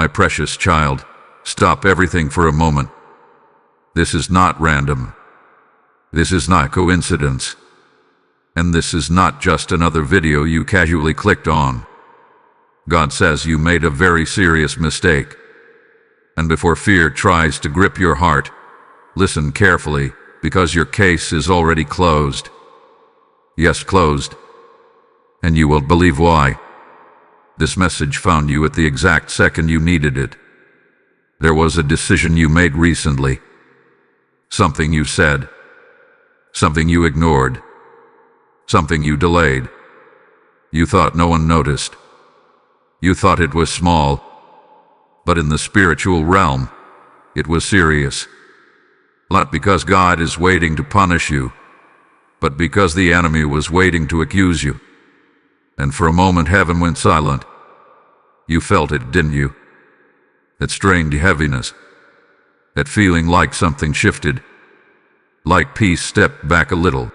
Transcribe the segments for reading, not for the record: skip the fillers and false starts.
My precious child, stop everything for a moment. This is not random. This is not coincidence. And this is not just another video you casually clicked on. God says you made a very serious mistake. And before fear tries to grip your heart, listen carefully, because your case is already closed. Yes, closed. And you won't believe why. This message found you at the exact second you needed it. There was a decision you made recently. Something you said. Something you ignored. Something you delayed. You thought no one noticed. You thought it was small. But in the spiritual realm, it was serious. Not because God is waiting to punish you, but because the enemy was waiting to accuse you. And for a moment heaven went silent. You felt it, didn't you? That strained heaviness. That feeling like something shifted. Like peace stepped back a little.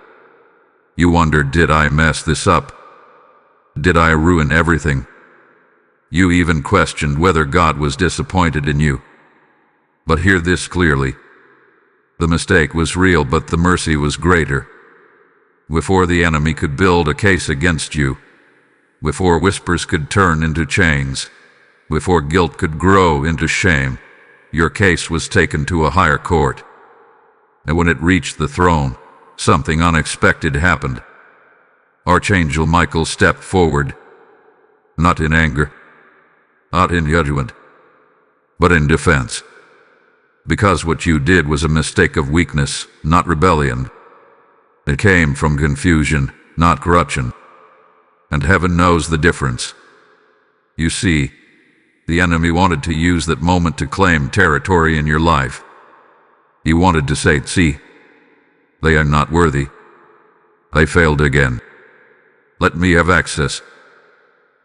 You wondered, did I mess this up? Did I ruin everything? You even questioned whether God was disappointed in you. But hear this clearly. The mistake was real, but the mercy was greater. Before the enemy could build a case against you, before whispers could turn into chains, before guilt could grow into shame, your case was taken to a higher court. And when it reached the throne, something unexpected happened. Archangel Michael stepped forward, not in anger, not in judgment, but in defense. Because what you did was a mistake of weakness, not rebellion. It came from confusion, not corruption. And heaven knows the difference. You see, the enemy wanted to use that moment to claim territory in your life. He wanted to say, see, they are not worthy. They failed again. Let me have access.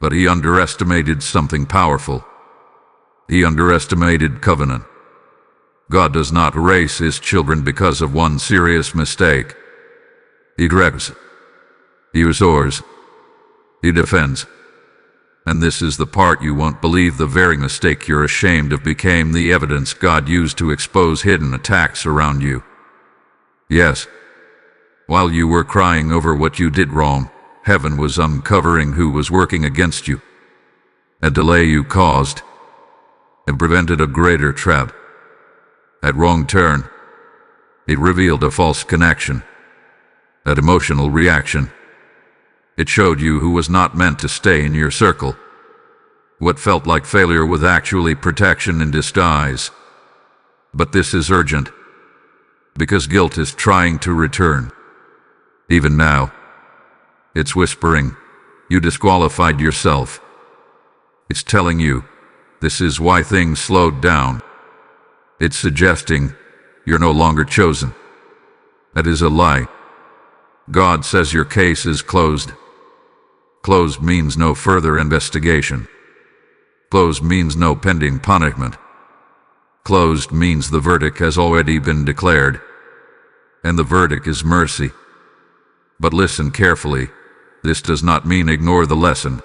But he underestimated something powerful. He underestimated covenant. God does not erase his children because of one serious mistake. He directs. He restores. He defends. And this is the part you won't believe. The very mistake you're ashamed of became the evidence God used to expose hidden attacks around you. Yes. While you were crying over what you did wrong, heaven was uncovering who was working against you. A delay you caused, and prevented a greater trap. At wrong turn, it revealed a false connection, an emotional reaction. It showed you who was not meant to stay in your circle. What felt like failure was actually protection in disguise. But this is urgent, because guilt is trying to return. Even now, it's whispering, you disqualified yourself. It's telling you, this is why things slowed down. It's suggesting, you're no longer chosen. That is a lie. God says your case is closed. Closed means no further investigation. Closed means no pending punishment. Closed means the verdict has already been declared. And the verdict is mercy. But listen carefully. This does not mean ignore the lesson.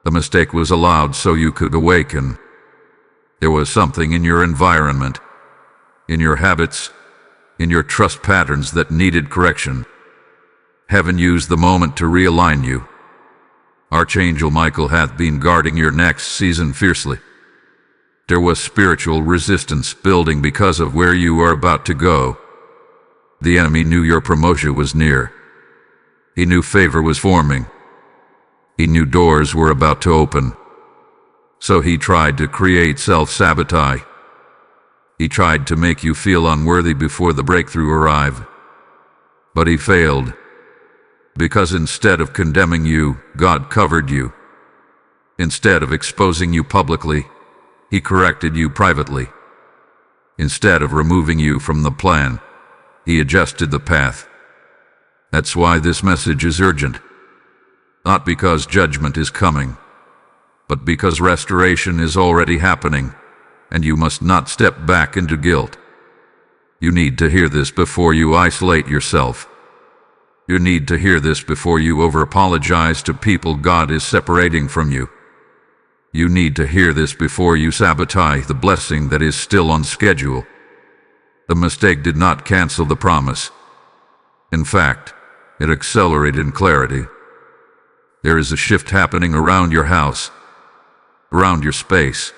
The mistake was allowed so you could awaken. There was something in your environment, in your habits, in your trust patterns that needed correction. Heaven used the moment to realign you. Archangel Michael hath been guarding your next season fiercely. There was spiritual resistance building because of where you are about to go. The enemy knew your promotion was near. He knew favor was forming. He knew doors were about to open. So he tried to create self-sabotage. He tried to make you feel unworthy before the breakthrough arrived. But he failed. Because instead of condemning you, God covered you. Instead of exposing you publicly, he corrected you privately. Instead of removing you from the plan, he adjusted the path. That's why this message is urgent. Not because judgment is coming, but because restoration is already happening, and you must not step back into guilt. You need to hear this before you isolate yourself. You need to hear this before you over-apologize to people God is separating from you. You need to hear this before you sabotage the blessing that is still on schedule. The mistake did not cancel the promise. In fact, it accelerated in clarity. There is a shift happening around your house, around your space,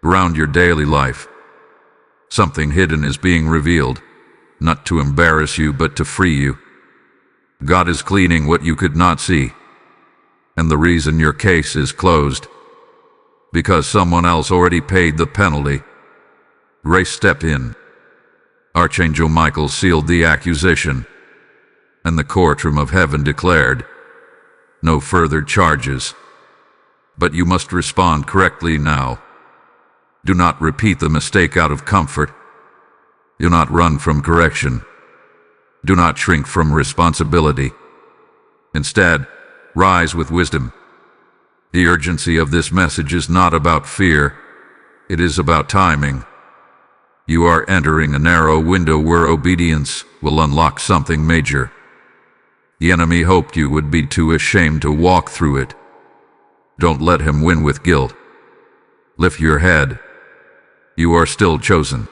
around your daily life. Something hidden is being revealed, not to embarrass you but to free you. God is cleaning what you could not see. And the reason your case is closed, because someone else already paid the penalty. Grace stepped in. Archangel Michael sealed the accusation, and the courtroom of heaven declared, no further charges. But you must respond correctly now. Do not repeat the mistake out of comfort. Do not run from correction. Do not shrink from responsibility. Instead, rise with wisdom. The urgency of this message is not about fear. It is about timing. You are entering a narrow window where obedience will unlock something major. The enemy hoped you would be too ashamed to walk through it. Don't let him win with guilt. Lift your head. You are still chosen.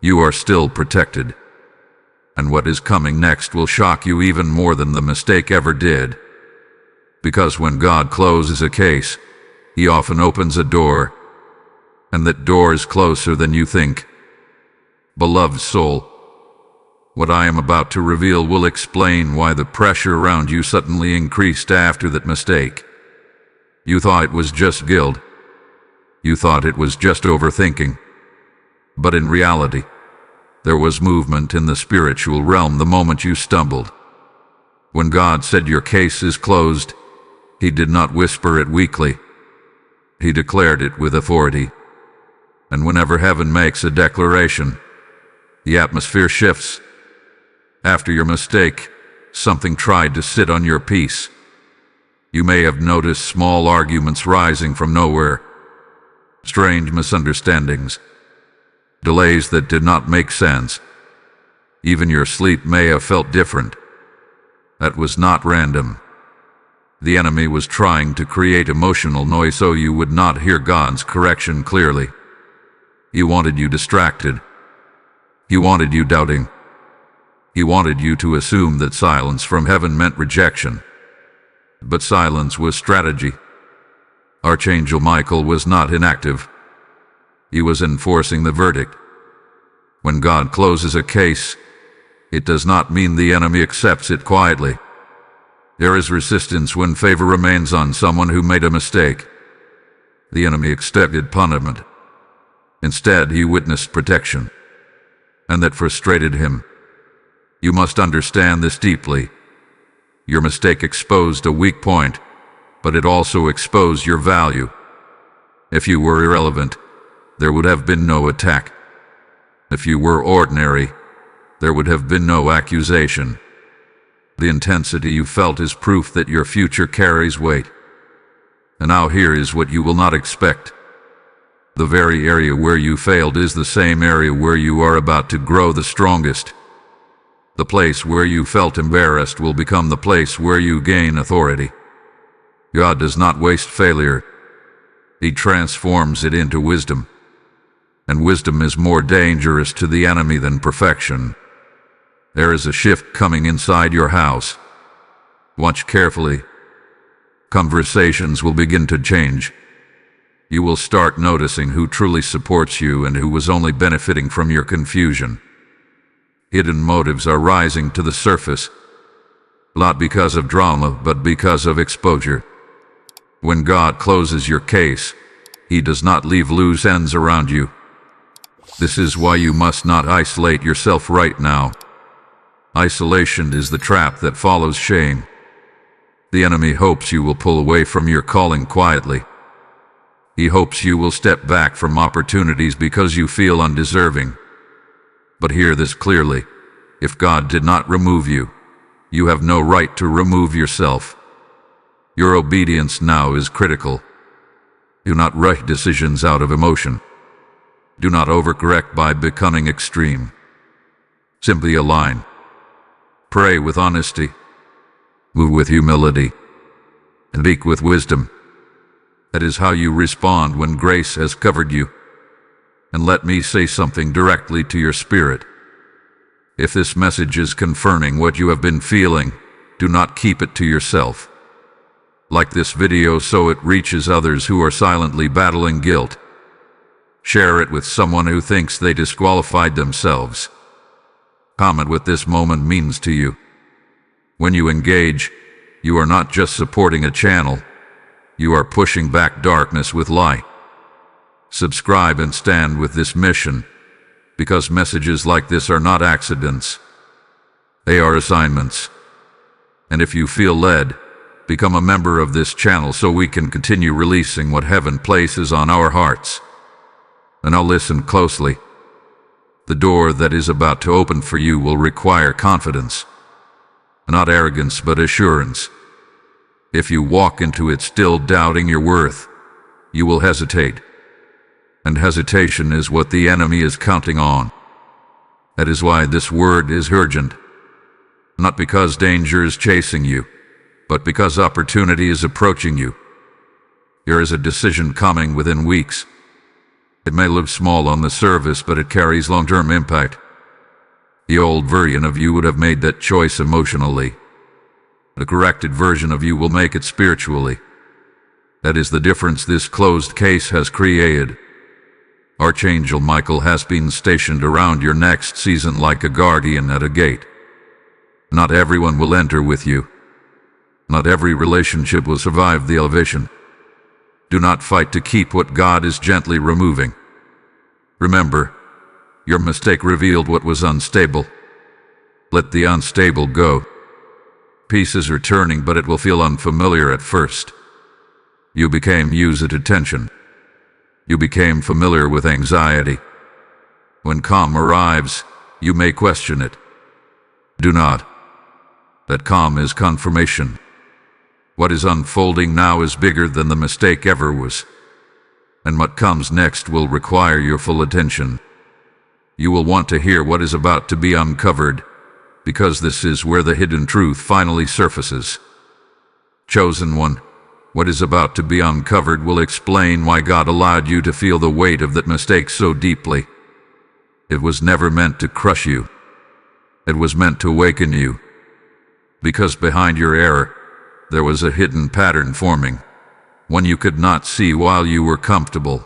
You are still protected. And what is coming next will shock you even more than the mistake ever did. Because when God closes a case, He often opens a door, and that door is closer than you think. Beloved soul, what I am about to reveal will explain why the pressure around you suddenly increased after that mistake. You thought it was just guilt. You thought it was just overthinking. But in reality, there was movement in the spiritual realm the moment you stumbled. When God said your case is closed, He did not whisper it weakly. He declared it with authority. And whenever heaven makes a declaration, the atmosphere shifts. After your mistake, something tried to sit on your peace. You may have noticed small arguments rising from nowhere, strange misunderstandings, delays that did not make sense. Even your sleep may have felt different. That was not random. The enemy was trying to create emotional noise so you would not hear God's correction clearly. He wanted you distracted. He wanted you doubting. He wanted you to assume that silence from heaven meant rejection. But silence was strategy. Archangel Michael was not inactive. He was enforcing the verdict. When God closes a case, it does not mean the enemy accepts it quietly. There is resistance when favor remains on someone who made a mistake. The enemy expected punishment. Instead, he witnessed protection, and that frustrated him. You must understand this deeply. Your mistake exposed a weak point, but it also exposed your value. If you were irrelevant, there would have been no attack. If you were ordinary, there would have been no accusation. The intensity you felt is proof that your future carries weight. And now here is what you will not expect. The very area where you failed is the same area where you are about to grow the strongest. The place where you felt embarrassed will become the place where you gain authority. God does not waste failure. He transforms it into wisdom. And wisdom is more dangerous to the enemy than perfection. There is a shift coming inside your house. Watch carefully. Conversations will begin to change. You will start noticing who truly supports you and who was only benefiting from your confusion. Hidden motives are rising to the surface, not because of drama, but because of exposure. When God closes your case, He does not leave loose ends around you. This is why you must not isolate yourself right now. Isolation is the trap that follows shame. The enemy hopes you will pull away from your calling quietly. He hopes you will step back from opportunities because you feel undeserving. But hear this clearly. If God did not remove you, you have no right to remove yourself. Your obedience now is critical. Do not rush decisions out of emotion. Do not overcorrect by becoming extreme. Simply align. Pray with honesty. Move with humility. And speak with wisdom. That is how you respond when grace has covered you. And let me say something directly to your spirit. If this message is confirming what you have been feeling, do not keep it to yourself. Like this video so it reaches others who are silently battling guilt. Share it with someone who thinks they disqualified themselves. Comment what this moment means to you. When you engage, you are not just supporting a channel, you are pushing back darkness with light. Subscribe and stand with this mission, because messages like this are not accidents. They are assignments. And if you feel led, become a member of this channel so we can continue releasing what heaven places on our hearts. And now listen closely. The door that is about to open for you will require confidence. Not arrogance, but assurance. If you walk into it still doubting your worth, you will hesitate. And hesitation is what the enemy is counting on. That is why this word is urgent. Not because danger is chasing you, but because opportunity is approaching you. There is a decision coming within weeks. It may look small on the surface, but it carries long-term impact. The old version of you would have made that choice emotionally. The corrected version of you will make it spiritually. That is the difference this closed case has created. Archangel Michael has been stationed around your next season like a guardian at a gate. Not everyone will enter with you. Not every relationship will survive the elevation. Do not fight to keep what God is gently removing. Remember, your mistake revealed what was unstable. Let the unstable go. Peace is returning, but it will feel unfamiliar at first. You became used at attention. You became familiar with anxiety. When calm arrives, you may question it. Do not. That calm is confirmation. What is unfolding now is bigger than the mistake ever was. And what comes next will require your full attention. You will want to hear what is about to be uncovered, because this is where the hidden truth finally surfaces. Chosen one, what is about to be uncovered will explain why God allowed you to feel the weight of that mistake so deeply. It was never meant to crush you. It was meant to awaken you. Because behind your error, there was a hidden pattern forming, one you could not see while you were comfortable.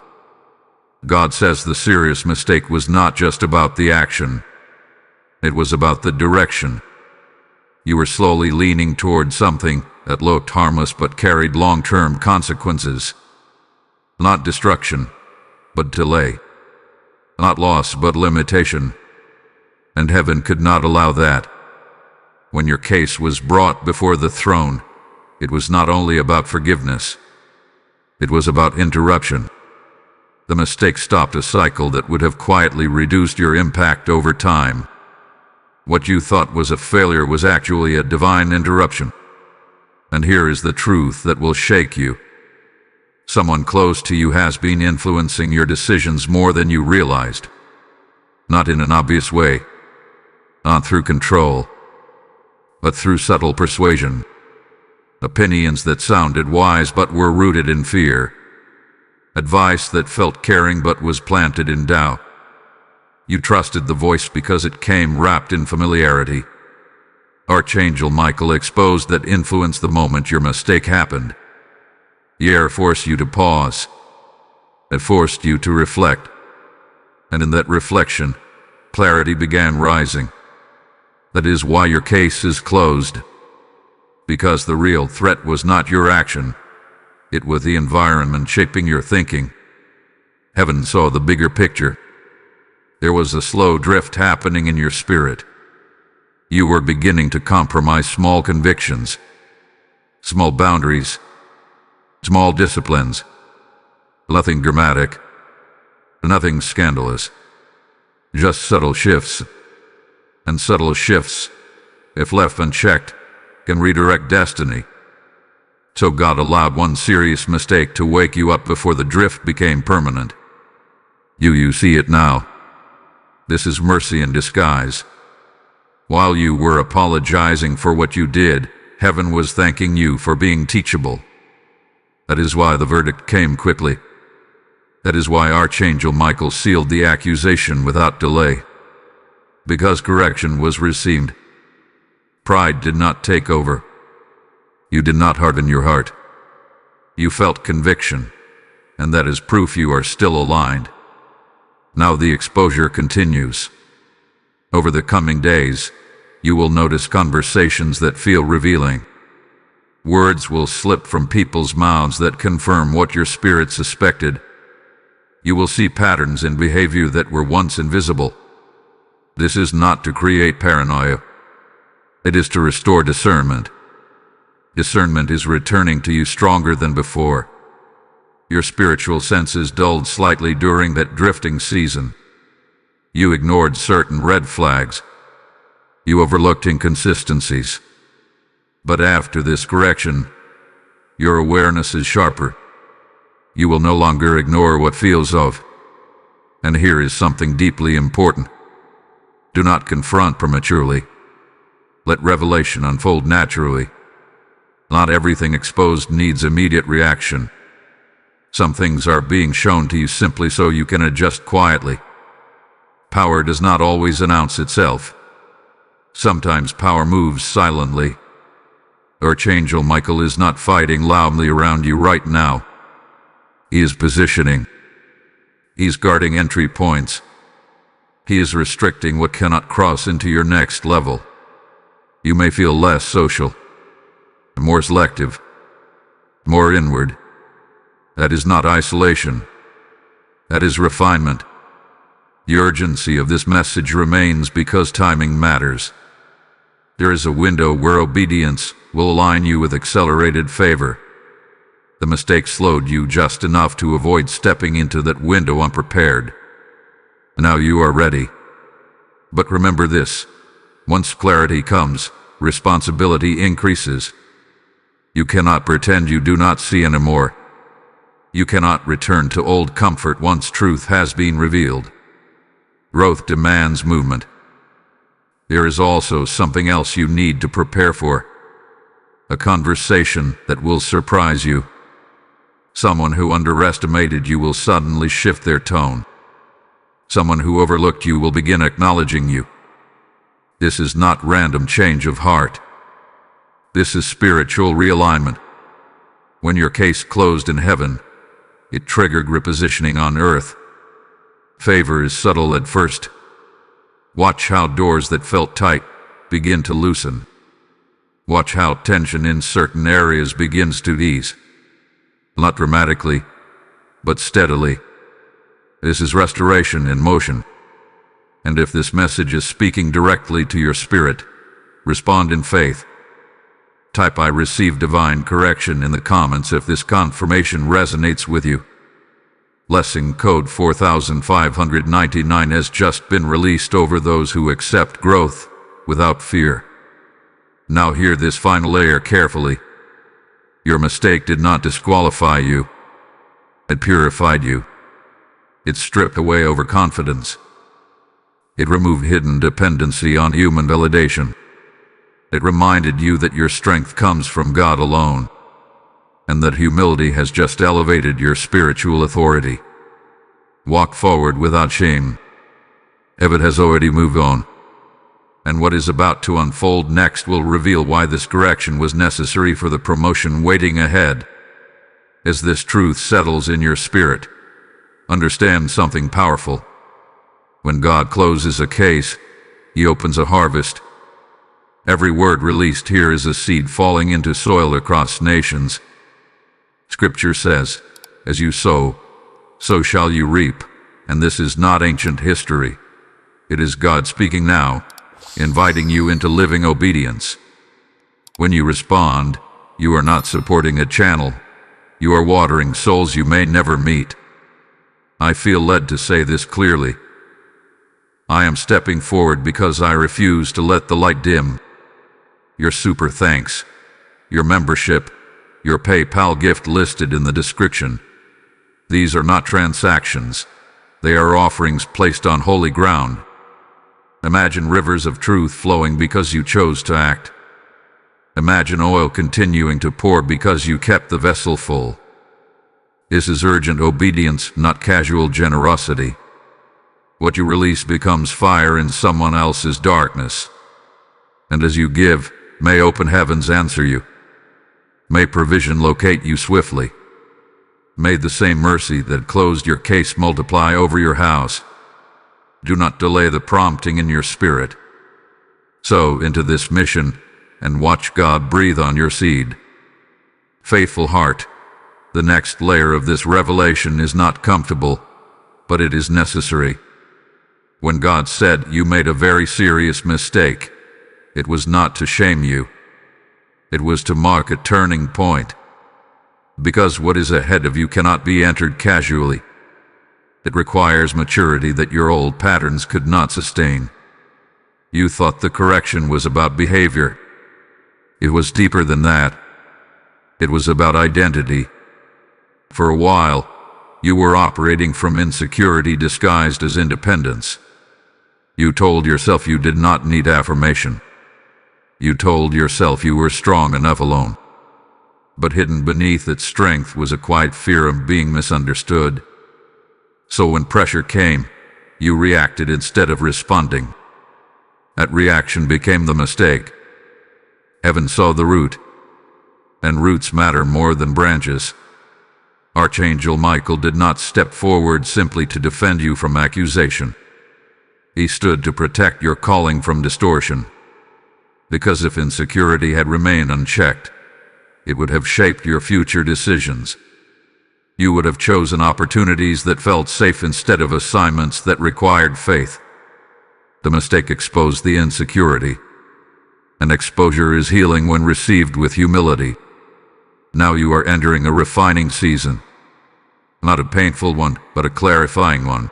God says the serious mistake was not just about the action. It was about the direction. You were slowly leaning toward something that looked harmless but carried long-term consequences. Not destruction, but delay. Not loss, but limitation. And heaven could not allow that. When your case was brought before the throne, it was not only about forgiveness. It was about interruption. The mistake stopped a cycle that would have quietly reduced your impact over time. What you thought was a failure was actually a divine interruption. And here is the truth that will shake you. Someone close to you has been influencing your decisions more than you realized. Not in an obvious way, not through control, but through subtle persuasion. Opinions that sounded wise but were rooted in fear. Advice that felt caring but was planted in doubt. You trusted the voice because it came wrapped in familiarity. Archangel Michael exposed that influence the moment your mistake happened. The air forced you to pause. It forced you to reflect. And in that reflection, clarity began rising. That is why your case is closed. Because the real threat was not your action. It was the environment shaping your thinking. Heaven saw the bigger picture. There was a slow drift happening in your spirit. You were beginning to compromise small convictions, small boundaries, small disciplines. Nothing dramatic, nothing scandalous. Just subtle shifts. And subtle shifts, if left unchecked, can redirect destiny. So God allowed one serious mistake to wake you up before the drift became permanent. You see it now. This is mercy in disguise. While you were apologizing for what you did, heaven was thanking you for being teachable. That is why the verdict came quickly. That is why Archangel Michael sealed the accusation without delay. Because correction was received. Pride did not take over. You did not harden your heart. You felt conviction, and that is proof you are still aligned. Now the exposure continues. Over the coming days, you will notice conversations that feel revealing. Words will slip from people's mouths that confirm what your spirit suspected. You will see patterns in behavior that were once invisible. This is not to create paranoia. It is to restore discernment. Discernment is returning to you stronger than before. Your spiritual senses dulled slightly during that drifting season. You ignored certain red flags. You overlooked inconsistencies. But after this correction, your awareness is sharper. You will no longer ignore what feels off. And here is something deeply important. Do not confront prematurely. Let revelation unfold naturally. Not everything exposed needs immediate reaction. Some things are being shown to you simply so you can adjust quietly. Power does not always announce itself. Sometimes power moves silently. Archangel Michael is not fighting loudly around you right now. He is positioning. He is guarding entry points. He is restricting what cannot cross into your next level. You may feel less social, more selective, more inward. That is not isolation. That is refinement. The urgency of this message remains because timing matters. There is a window where obedience will align you with accelerated favor. The mistake slowed you just enough to avoid stepping into that window unprepared. Now you are ready. But remember this: once clarity comes, responsibility increases. You cannot pretend you do not see anymore. You cannot return to old comfort once truth has been revealed. Growth demands movement. There is also something else you need to prepare for. A conversation that will surprise you. Someone who underestimated you will suddenly shift their tone. Someone who overlooked you will begin acknowledging you. This is not random change of heart. This is spiritual realignment. When your case closed in heaven, it triggered repositioning on earth. Favor is subtle at first. Watch how doors that felt tight begin to loosen. Watch how tension in certain areas begins to ease. Not dramatically, but steadily. This is restoration in motion. And if this message is speaking directly to your spirit, respond in faith. Type "I receive divine correction" in the comments if this confirmation resonates with you. Blessing code 4599 has just been released over those who accept growth without fear. Now hear this final layer carefully. Your mistake did not disqualify you. It purified you. It stripped away overconfidence. It removed hidden dependency on human validation. It reminded you that your strength comes from God alone, and that humility has just elevated your spiritual authority. Walk forward without shame. Heaven has already moved on, and what is about to unfold next will reveal why this correction was necessary for the promotion waiting ahead. As this truth settles in your spirit, understand something powerful. When God closes a case, He opens a harvest. Every word released here is a seed falling into soil across nations. Scripture says, "As you sow, so shall you reap." And this is not ancient history. It is God speaking now, inviting you into living obedience. When you respond, you are not supporting a channel. You are watering souls you may never meet. I feel led to say this clearly. I am stepping forward because I refuse to let the light dim. Your super thanks, your membership, your PayPal gift listed in the description. These are not transactions. They are offerings placed on holy ground. Imagine rivers of truth flowing because you chose to act. Imagine oil continuing to pour because you kept the vessel full. This is urgent obedience, not casual generosity. What you release becomes fire in someone else's darkness. And as you give, may open heavens answer you. May provision locate you swiftly. May the same mercy that closed your case multiply over your house. Do not delay the prompting in your spirit. Sow into this mission and watch God breathe on your seed. Faithful heart, the next layer of this revelation is not comfortable, but it is necessary. When God said you made a very serious mistake, it was not to shame you. It was to mark a turning point. Because what is ahead of you cannot be entered casually. It requires maturity that your old patterns could not sustain. You thought the correction was about behavior. It was deeper than that. It was about identity. For a while, you were operating from insecurity disguised as independence. You told yourself you did not need affirmation. You told yourself you were strong enough alone. But hidden beneath its strength was a quiet fear of being misunderstood. So when pressure came, you reacted instead of responding. That reaction became the mistake. Heaven saw the root, and roots matter more than branches. Archangel Michael did not step forward simply to defend you from accusation. He stood to protect your calling from distortion. Because if insecurity had remained unchecked, it would have shaped your future decisions. You would have chosen opportunities that felt safe instead of assignments that required faith. The mistake exposed the insecurity, and exposure is healing when received with humility. Now you are entering a refining season. Not a painful one, but a clarifying one.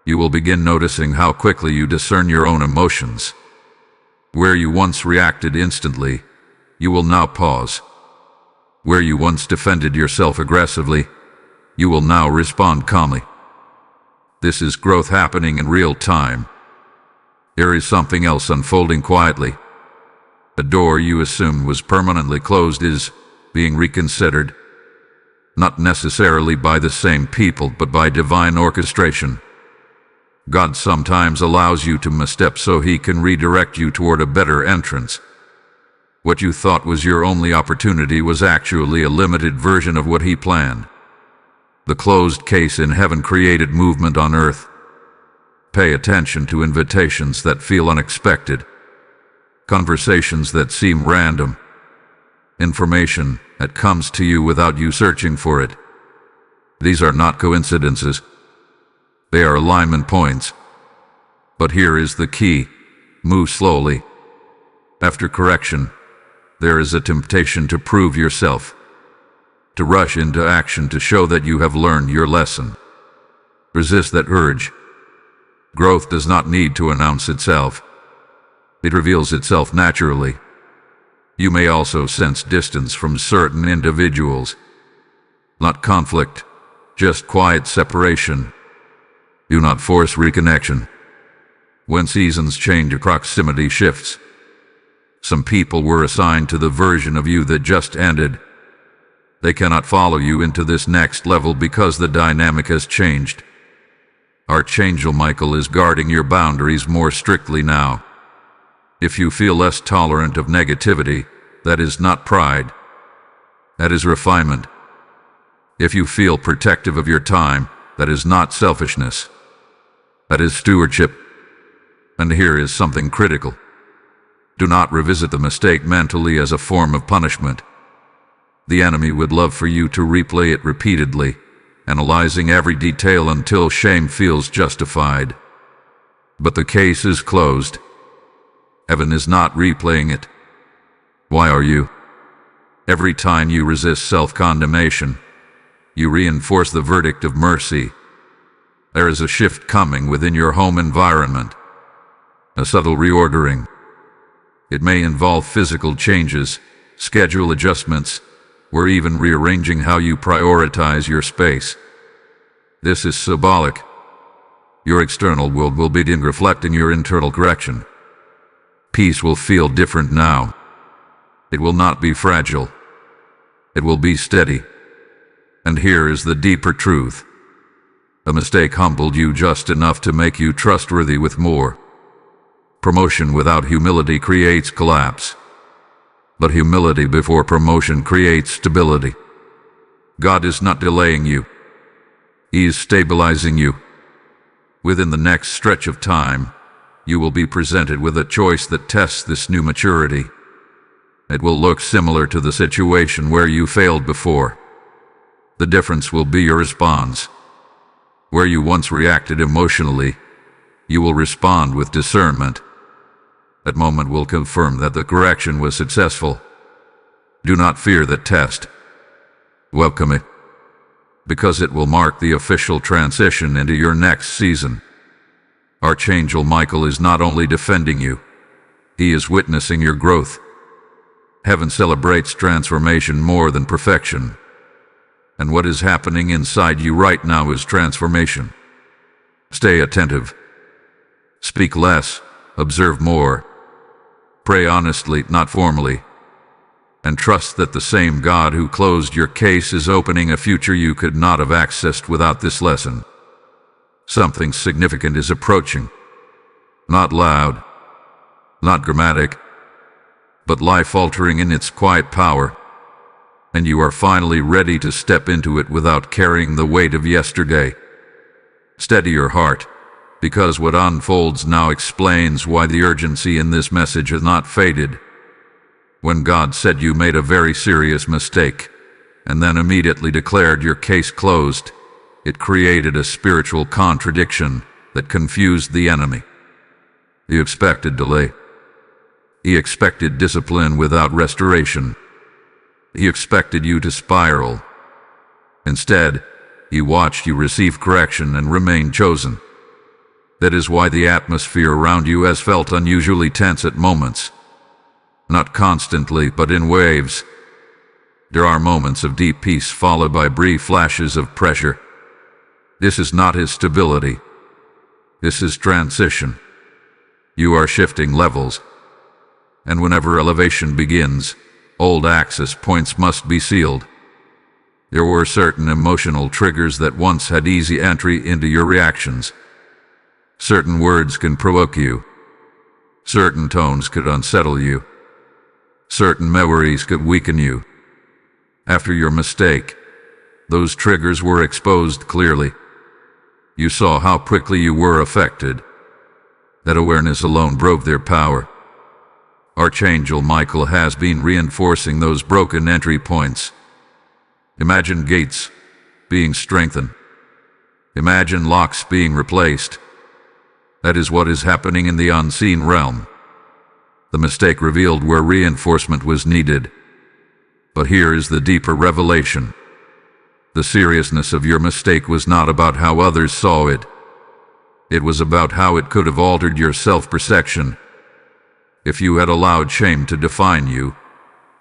You will begin noticing how quickly you discern your own emotions. Where you once reacted instantly, you will now pause. Where you once defended yourself aggressively, you will now respond calmly. This is growth happening in real time. There is something else unfolding quietly. A door you assumed was permanently closed is being reconsidered, not necessarily by the same people, but by divine orchestration. God sometimes allows you to misstep so He can redirect you toward a better entrance. What you thought was your only opportunity was actually a limited version of what He planned. The closed case in heaven created movement on earth. Pay attention to invitations that feel unexpected, conversations that seem random, information that comes to you without you searching for it. These are not coincidences. They are alignment points. But here is the key. Move slowly. After correction, there is a temptation to prove yourself, to rush into action to show that you have learned your lesson. Resist that urge. Growth does not need to announce itself. It reveals itself naturally. You may also sense distance from certain individuals. Not conflict, just quiet separation. Do not force reconnection. When seasons change, your proximity shifts. Some people were assigned to the version of you that just ended. They cannot follow you into this next level because the dynamic has changed. Archangel Michael is guarding your boundaries more strictly now. If you feel less tolerant of negativity, that is not pride. That is refinement. If you feel protective of your time, that is not selfishness. That is stewardship. And here is something critical. Do not revisit the mistake mentally as a form of punishment. The enemy would love for you to replay it repeatedly, analyzing every detail until shame feels justified. But the case is closed. Heaven is not replaying it. Why are you? Every time you resist self-condemnation, you reinforce the verdict of mercy. There is a shift coming within your home environment, a subtle reordering. It may involve physical changes, schedule adjustments, or even rearranging how you prioritize your space. This is symbolic. Your external world will begin reflecting your internal correction. Peace will feel different now. It will not be fragile. It will be steady. And here is the deeper truth. A mistake humbled you just enough to make you trustworthy with more. Promotion without humility creates collapse. But humility before promotion creates stability. God is not delaying you. He is stabilizing you. Within the next stretch of time, you will be presented with a choice that tests this new maturity. It will look similar to the situation where you failed before. The difference will be your response. Where you once reacted emotionally, you will respond with discernment. That moment will confirm that the correction was successful. Do not fear the test. Welcome it, because it will mark the official transition into your next season. Archangel Michael is not only defending you, he is witnessing your growth. Heaven celebrates transformation more than perfection. And what is happening inside you right now is transformation. Stay attentive. Speak less, observe more. Pray honestly, not formally. And trust that the same God who closed your case is opening a future you could not have accessed without this lesson. Something significant is approaching. Not loud, not dramatic, but life-altering in its quiet power. And you are finally ready to step into it without carrying the weight of yesterday. Steady your heart, because what unfolds now explains why the urgency in this message has not faded. When God said you made a very serious mistake, and then immediately declared your case closed, it created a spiritual contradiction that confused the enemy. He expected delay. He expected discipline without restoration. He expected you to spiral. Instead, he watched you receive correction and remain chosen. That is why the atmosphere around you has felt unusually tense at moments. Not constantly, but in waves. There are moments of deep peace followed by brief flashes of pressure. This is not his stability. This is transition. You are shifting levels. And whenever elevation begins, old access points must be sealed. There were certain emotional triggers that once had easy entry into your reactions. Certain words can provoke you. Certain tones could unsettle you. Certain memories could weaken you. After your mistake, those triggers were exposed clearly. You saw how quickly you were affected. That awareness alone broke their power. Archangel Michael has been reinforcing those broken entry points. Imagine gates being strengthened. Imagine locks being replaced. That is what is happening in the unseen realm. The mistake revealed where reinforcement was needed. But here is the deeper revelation. The seriousness of your mistake was not about how others saw it. It was about how it could have altered your self-perception. If you had allowed shame to define you,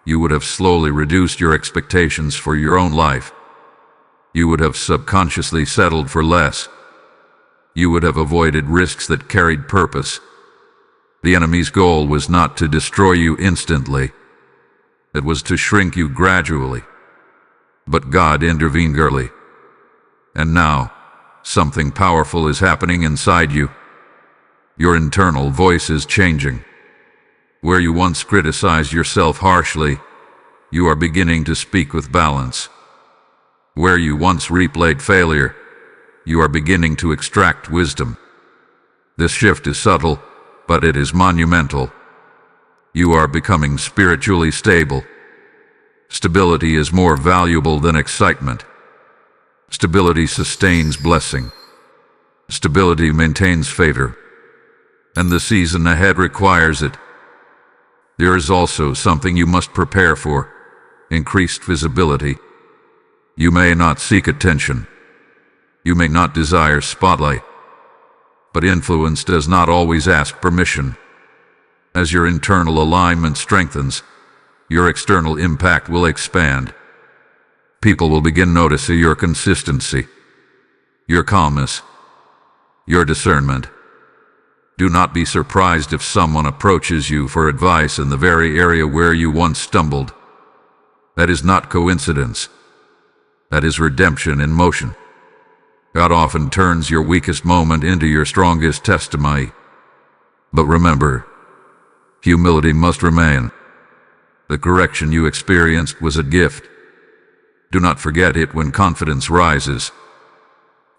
you would have slowly reduced your expectations for your own life. You would have subconsciously settled for less. You would have avoided risks that carried purpose. The enemy's goal was not to destroy you instantly. It was to shrink you gradually. But God intervened early. And now, something powerful is happening inside you. Your internal voice is changing. Where you once criticized yourself harshly, you are beginning to speak with balance. Where you once replayed failure, you are beginning to extract wisdom. This shift is subtle, but it is monumental. You are becoming spiritually stable. Stability is more valuable than excitement. Stability sustains blessing. Stability maintains favor. And the season ahead requires it. There is also something you must prepare for: increased visibility. You may not seek attention. You may not desire spotlight. But influence does not always ask permission. As your internal alignment strengthens, your external impact will expand. People will begin noticing your consistency, your calmness, your discernment. Do not be surprised if someone approaches you for advice in the very area where you once stumbled. That is not coincidence. That is redemption in motion. God often turns your weakest moment into your strongest testimony. But remember, humility must remain. The correction you experienced was a gift. Do not forget it when confidence rises.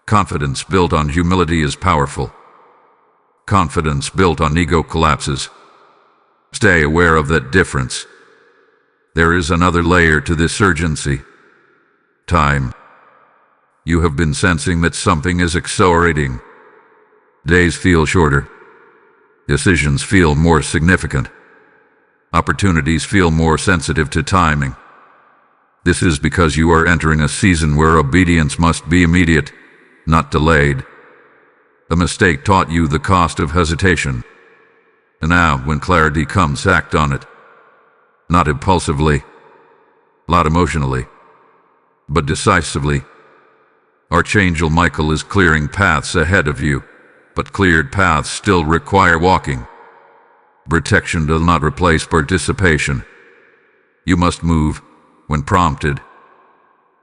Confidence built on humility is powerful. Confidence built on ego collapses. Stay aware of that difference. There is another layer to this urgency. Time. You have been sensing that something is accelerating. Days feel shorter. Decisions feel more significant. Opportunities feel more sensitive to timing. This is because you are entering a season where obedience must be immediate, not delayed. A mistake taught you the cost of hesitation. And now, when clarity comes, act on it. Not impulsively, not emotionally, but decisively. Archangel Michael is clearing paths ahead of you, but cleared paths still require walking. Protection does not replace participation. You must move when prompted.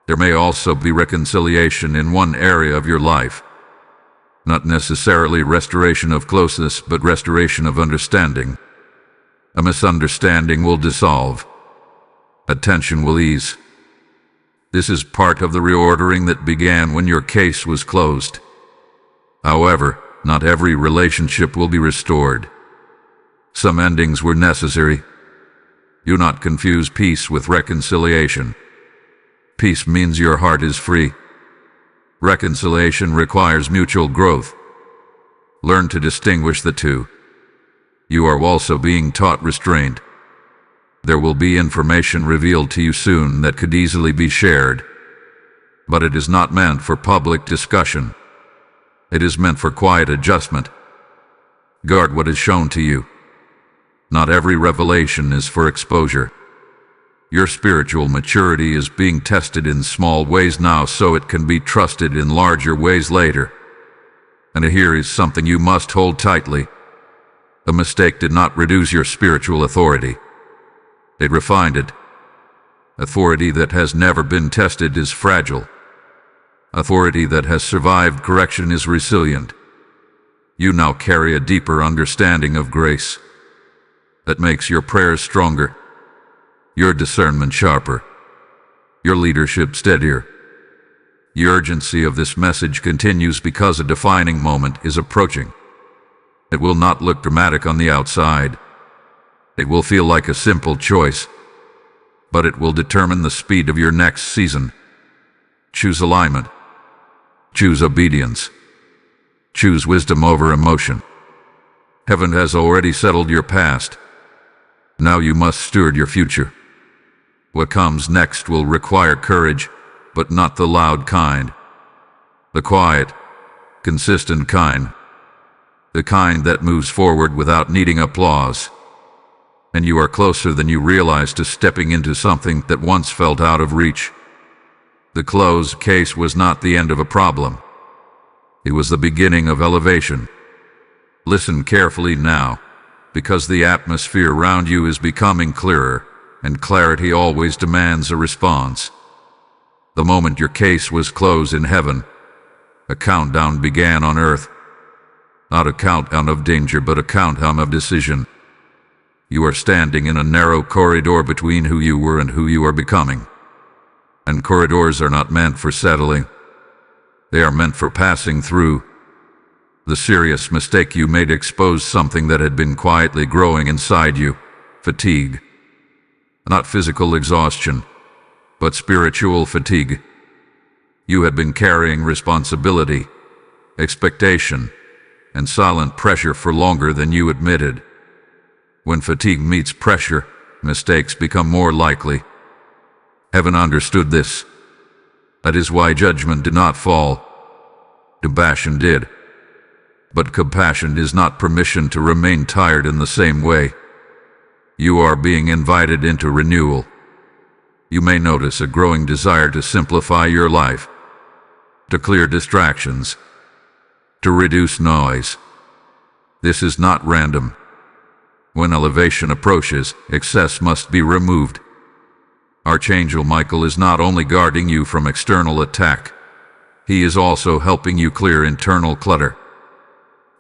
There may also be reconciliation in one area of your life. Not necessarily restoration of closeness, but restoration of understanding. A misunderstanding will dissolve. A tension will ease. This is part of the reordering that began when your case was closed. However, not every relationship will be restored. Some endings were necessary. Do not confuse peace with reconciliation. Peace means your heart is free. Reconciliation requires mutual growth. Learn to distinguish the two. You are also being taught restraint. There will be information revealed to you soon that could easily be shared. But it is not meant for public discussion. It is meant for quiet adjustment. Guard what is shown to you. Not every revelation is for exposure. Your spiritual maturity is being tested in small ways now so it can be trusted in larger ways later. And here is something you must hold tightly. A mistake did not reduce your spiritual authority. It refined it. Authority that has never been tested is fragile. Authority that has survived correction is resilient. You now carry a deeper understanding of grace that makes your prayers stronger, your discernment sharper, your leadership steadier. The urgency of this message continues because a defining moment is approaching. It will not look dramatic on the outside. It will feel like a simple choice, but it will determine the speed of your next season. Choose alignment. Choose obedience. Choose wisdom over emotion. Heaven has already settled your past. Now you must steward your future. What comes next will require courage, but not the loud kind. The quiet, consistent kind. The kind that moves forward without needing applause. And you are closer than you realize to stepping into something that once felt out of reach. The closed case was not the end of a problem. It was the beginning of elevation. Listen carefully now, because the atmosphere around you is becoming clearer, and clarity always demands a response. The moment your case was closed in heaven, a countdown began on earth. Not a countdown of danger, but a countdown of decision. You are standing in a narrow corridor between who you were and who you are becoming. And corridors are not meant for settling. They are meant for passing through. The serious mistake you made exposed something that had been quietly growing inside you. Fatigue. Not physical exhaustion, but spiritual fatigue. You had been carrying responsibility, expectation, and silent pressure for longer than you admitted. When fatigue meets pressure, mistakes become more likely. Heaven understood this. That is why judgment did not fall. Compassion did. But compassion is not permission to remain tired in the same way. You are being invited into renewal. You may notice a growing desire to simplify your life, to clear distractions, to reduce noise. This is not random. When elevation approaches, excess must be removed. Archangel Michael is not only guarding you from external attack, he is also helping you clear internal clutter.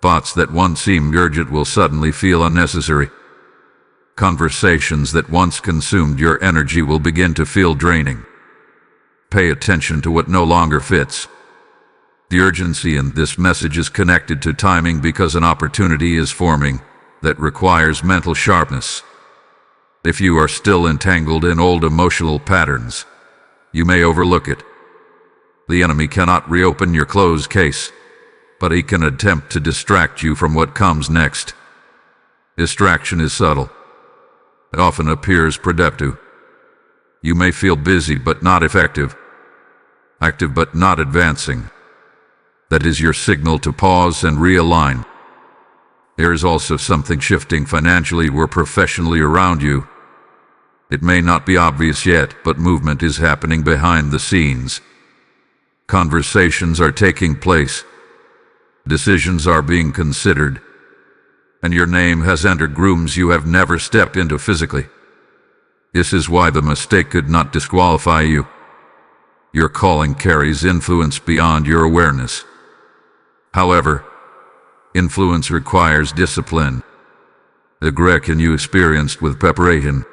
Thoughts that once seemed urgent will suddenly feel unnecessary. Conversations that once consumed your energy will begin to feel draining. Pay attention to what no longer fits. The urgency in this message is connected to timing because an opportunity is forming that requires mental sharpness. If you are still entangled in old emotional patterns, you may overlook it. The enemy cannot reopen your closed case, but he can attempt to distract you from what comes next. Distraction is subtle. It often appears productive. You may feel busy but not effective, active but not advancing. That is your signal to pause and realign. There is also something shifting financially or professionally around you. It may not be obvious yet, but movement is happening behind the scenes. Conversations are taking place. Decisions are being considered. And your name has entered rooms you have never stepped into physically. This is why the mistake could not disqualify you. Your calling carries influence beyond your awareness. However, influence requires discipline. The Grec in you experienced with preparation.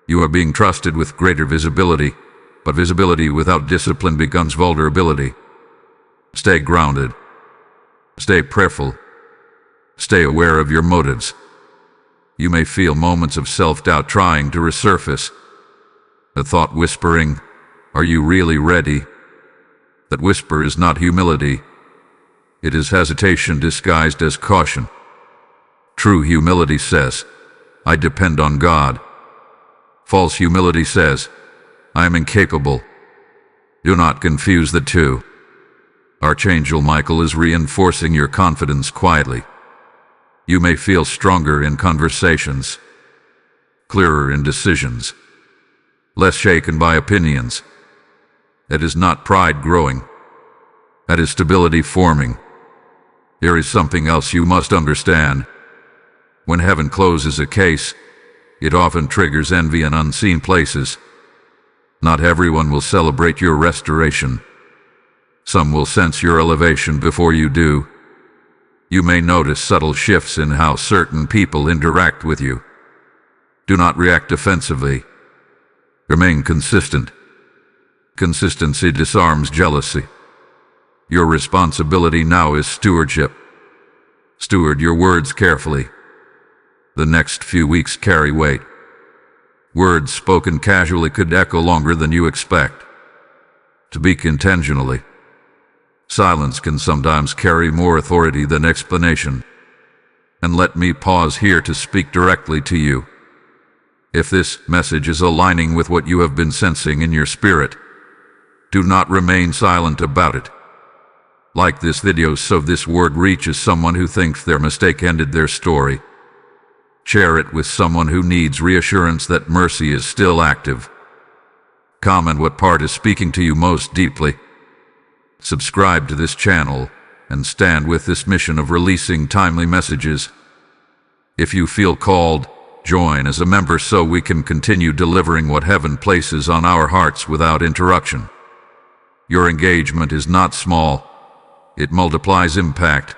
You are being trusted with greater visibility, but visibility without discipline becomes vulnerability. Stay grounded. Stay prayerful. Stay aware of your motives. You may feel moments of self-doubt trying to resurface. A thought whispering, "Are you really ready?" That whisper is not humility. It is hesitation disguised as caution. True humility says, "I depend on God." False humility says, "I am incapable." Do not confuse the two. Archangel Michael is reinforcing your confidence quietly. You may feel stronger in conversations, clearer in decisions, less shaken by opinions. That is not pride growing. That is stability forming. There is something else you must understand. When heaven closes a case, it often triggers envy in unseen places. Not everyone will celebrate your restoration. Some will sense your elevation before you do. You may notice subtle shifts in how certain people interact with you. Do not react defensively. Remain consistent. Consistency disarms jealousy. Your responsibility now is stewardship. Steward your words carefully. The next few weeks carry weight. Words spoken casually could echo longer than you expect. Speak intentionally. Silence can sometimes carry more authority than explanation. And let me pause here to speak directly to you. If this message is aligning with what you have been sensing in your spirit, do not remain silent about it. Like this video so this word reaches someone who thinks their mistake ended their story. Share it with someone who needs reassurance that mercy is still active. Comment what part is speaking to you most deeply. Subscribe to this channel and stand with this mission of releasing timely messages. If you feel called, join as a member so we can continue delivering what heaven places on our hearts without interruption. Your engagement is not small. It multiplies impact.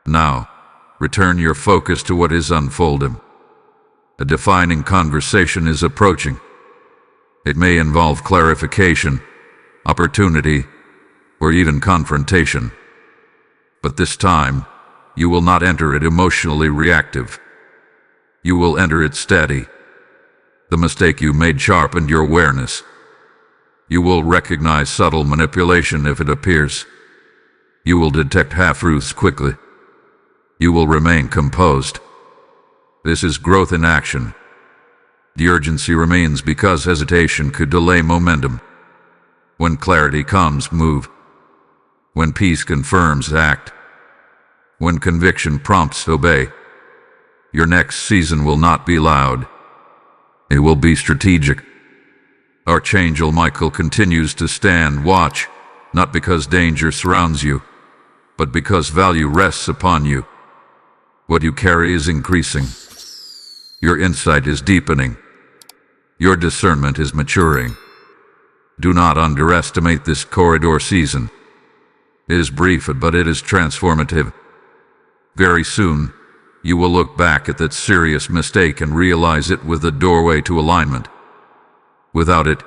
Now, return your focus to what is unfolding. A defining conversation is approaching. It may involve clarification, opportunity, or even confrontation. But this time, you will not enter it emotionally reactive. You will enter it steady. The mistake you made sharpened your awareness. You will recognize subtle manipulation if it appears. You will detect half-truths quickly. You will remain composed. This is growth in action. The urgency remains because hesitation could delay momentum. When clarity comes, move. When peace confirms, act. When conviction prompts, obey. Your next season will not be loud. It will be strategic. Archangel Michael continues to stand watch, not because danger surrounds you, but because value rests upon you. What you carry is increasing. Your insight is deepening. Your discernment is maturing. Do not underestimate this corridor season. It is brief, but it is transformative. Very soon, you will look back at that serious mistake and realize it was the doorway to alignment. Without it,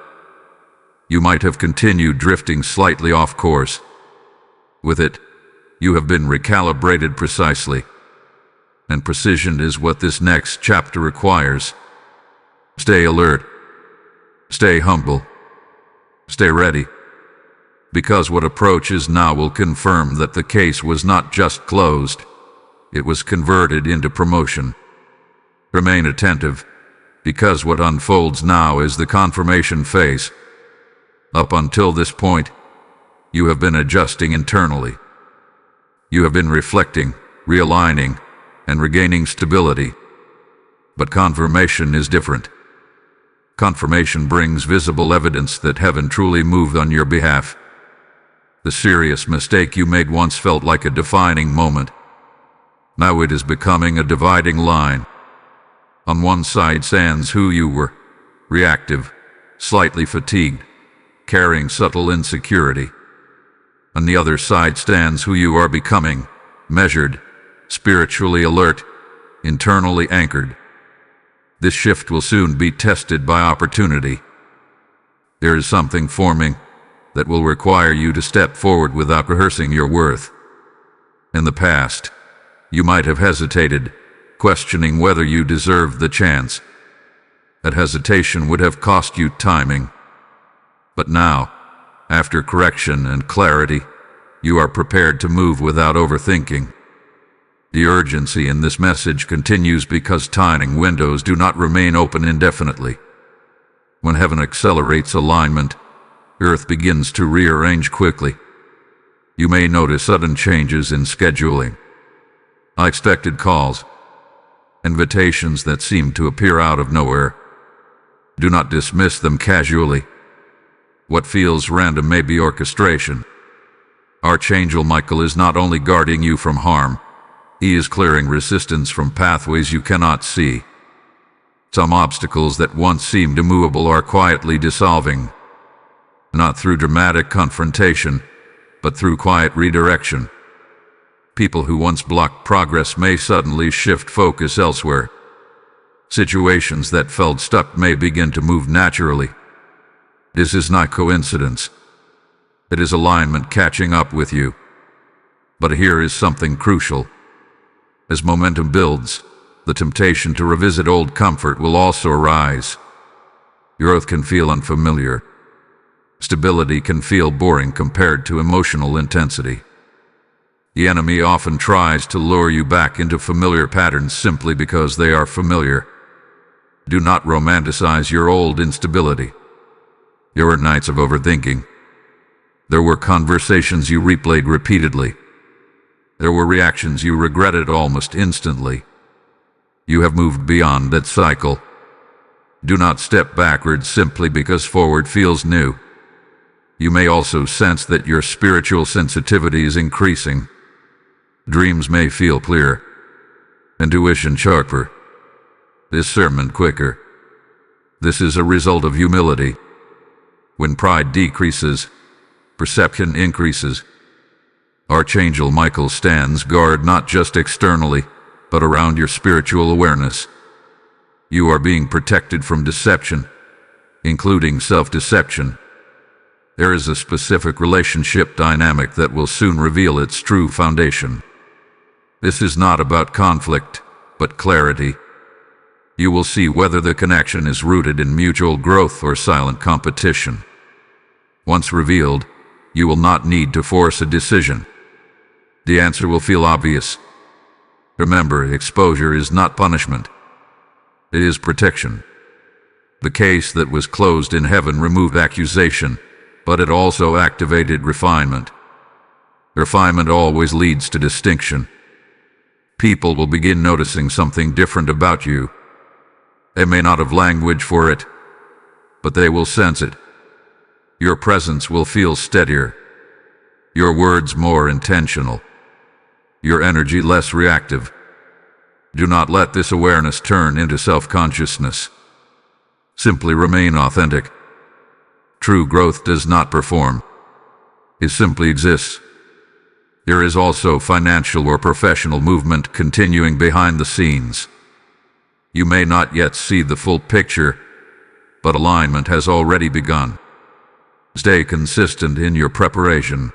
you might have continued drifting slightly off course. With it, you have been recalibrated precisely. And precision is what this next chapter requires. Stay alert. Stay humble. Stay ready. Because what approaches now will confirm that the case was not just closed, it was converted into promotion. Remain attentive, because what unfolds now is the confirmation phase. Up until this point, you have been adjusting internally. You have been reflecting, realigning, and regaining stability. But confirmation is different. Confirmation brings visible evidence that heaven truly moved on your behalf. The serious mistake you made once felt like a defining moment. Now it is becoming a dividing line. On one side stands who you were, reactive, slightly fatigued, carrying subtle insecurity. On the other side stands who you are becoming, measured, spiritually alert, internally anchored. This shift will soon be tested by opportunity. There is something forming that will require you to step forward without rehearsing your worth. In the past, you might have hesitated, questioning whether you deserved the chance. That hesitation would have cost you timing. But now, after correction and clarity, you are prepared to move without overthinking. The urgency in this message continues because timing windows do not remain open indefinitely. When heaven accelerates alignment, earth begins to rearrange quickly. You may notice sudden changes in scheduling, unexpected calls, invitations that seem to appear out of nowhere. Do not dismiss them casually. What feels random may be orchestration. Archangel Michael is not only guarding you from harm, he is clearing resistance from pathways you cannot see. Some obstacles that once seemed immovable are quietly dissolving, not through dramatic confrontation, but through quiet redirection. People who once blocked progress may suddenly shift focus elsewhere. Situations that felt stuck may begin to move naturally. This is not coincidence. It is alignment catching up with you. But here is something crucial. As momentum builds, the temptation to revisit old comfort will also arise. Growth can feel unfamiliar. Stability can feel boring compared to emotional intensity. The enemy often tries to lure you back into familiar patterns simply because they are familiar. Do not romanticize your old instability. There were nights of overthinking. There were conversations you replayed repeatedly. There were reactions you regretted almost instantly. You have moved beyond that cycle. Do not step backwards simply because forward feels new. You may also sense that your spiritual sensitivity is increasing. Dreams may feel clearer, intuition sharper, discernment quicker. This is a result of humility. When pride decreases, perception increases. Archangel Michael stands guard not just externally, but around your spiritual awareness. You are being protected from deception, including self-deception. There is a specific relationship dynamic that will soon reveal its true foundation. This is not about conflict, but clarity. You will see whether the connection is rooted in mutual growth or silent competition. Once revealed, you will not need to force a decision. The answer will feel obvious. Remember, exposure is not punishment. It is protection. The case that was closed in heaven removed accusation, but it also activated refinement. Refinement always leads to distinction. People will begin noticing something different about you. They may not have language for it, but they will sense it. Your presence will feel steadier. Your words more intentional. Your energy less reactive. Do not let this awareness turn into self-consciousness. Simply remain authentic. True growth does not perform. It simply exists. There is also financial or professional movement continuing behind the scenes. You may not yet see the full picture, but alignment has already begun. Stay consistent in your preparation.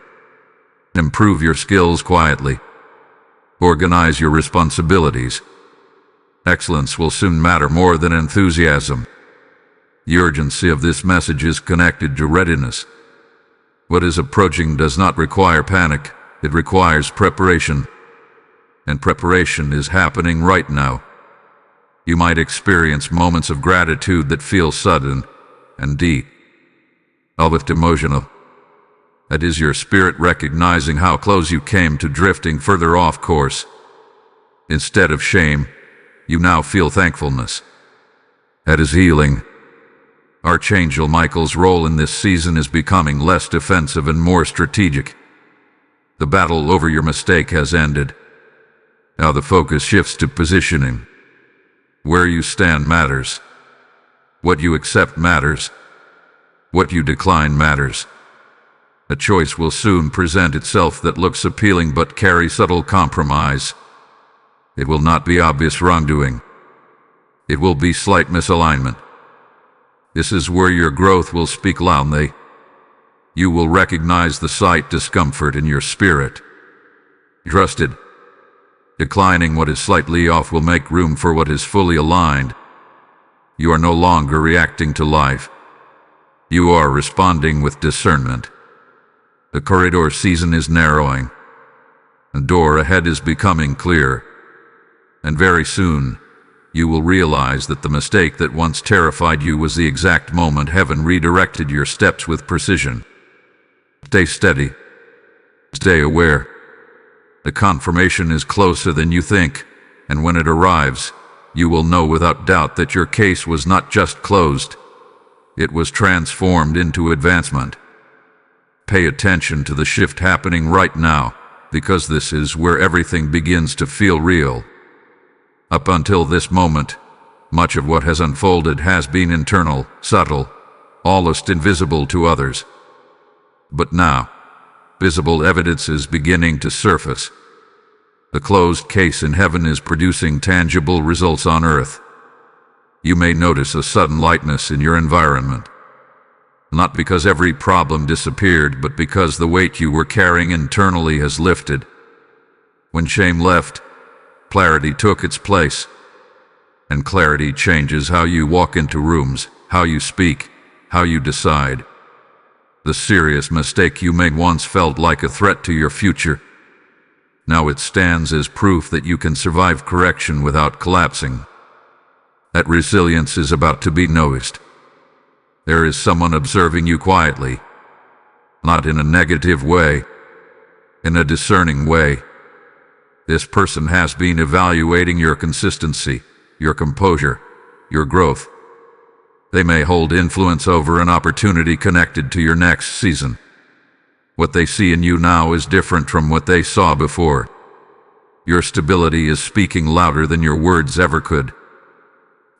Improve your skills quietly. Organize your responsibilities. Excellence will soon matter more than enthusiasm. The urgency of this message is connected to readiness. What is approaching does not require panic, it requires preparation. And preparation is happening right now. You might experience moments of gratitude that feel sudden and deep, almost emotional. That is your spirit recognizing how close you came to drifting further off course. Instead of shame, you now feel thankfulness. That is healing. Archangel Michael's role in this season is becoming less defensive and more strategic. The battle over your mistake has ended. Now the focus shifts to positioning. Where you stand matters. What you accept matters. What you decline matters. A choice will soon present itself that looks appealing but carries subtle compromise. It will not be obvious wrongdoing. It will be slight misalignment. This is where your growth will speak loudly. You will recognize the slight discomfort in your spirit. Trust it. Declining what is slightly off will make room for what is fully aligned. You are no longer reacting to life. You are responding with discernment. The corridor season is narrowing. The door ahead is becoming clear. And very soon, you will realize that the mistake that once terrified you was the exact moment heaven redirected your steps with precision. Stay steady. Stay aware. The confirmation is closer than you think, and when it arrives, you will know without doubt that your case was not just closed, it was transformed into advancement. Pay attention to the shift happening right now, because this is where everything begins to feel real. Up until this moment, much of what has unfolded has been internal, subtle, almost invisible to others. But now, visible evidence is beginning to surface. The closed case in heaven is producing tangible results on earth. You may notice a sudden lightness in your environment. Not because every problem disappeared, but because the weight you were carrying internally has lifted. When shame left, clarity took its place. And clarity changes how you walk into rooms, how you speak, how you decide. The serious mistake you made once felt like a threat to your future. Now it stands as proof that you can survive correction without collapsing. That resilience is about to be noticed. There is someone observing you quietly, not in a negative way, in a discerning way. This person has been evaluating your consistency, your composure, your growth. They may hold influence over an opportunity connected to your next season. What they see in you now is different from what they saw before. Your stability is speaking louder than your words ever could.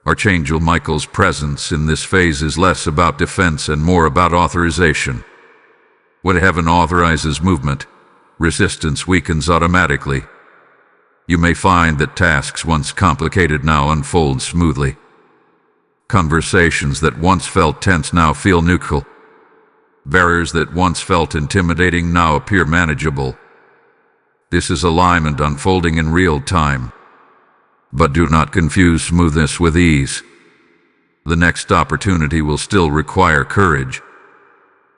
Archangel Michael's presence in this phase is less about defense and more about authorization. When heaven authorizes movement, resistance weakens automatically. You may find that tasks once complicated now unfold smoothly. Conversations that once felt tense now feel neutral. Barriers that once felt intimidating now appear manageable. This is alignment unfolding in real time. But do not confuse smoothness with ease. The next opportunity will still require courage.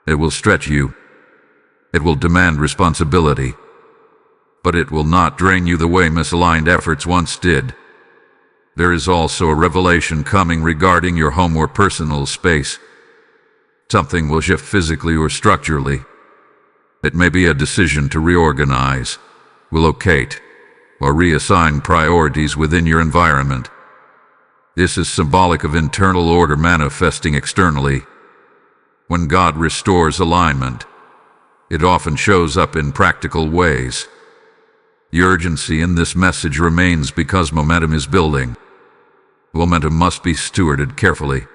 It will stretch you. It will demand responsibility. But it will not drain you the way misaligned efforts once did. There is also a revelation coming regarding your home or personal space. Something will shift physically or structurally. It may be a decision to reorganize, relocate, or reassign priorities within your environment. This is symbolic of internal order manifesting externally. When God restores alignment, it often shows up in practical ways. The urgency in this message remains because momentum is building. Momentum must be stewarded carefully.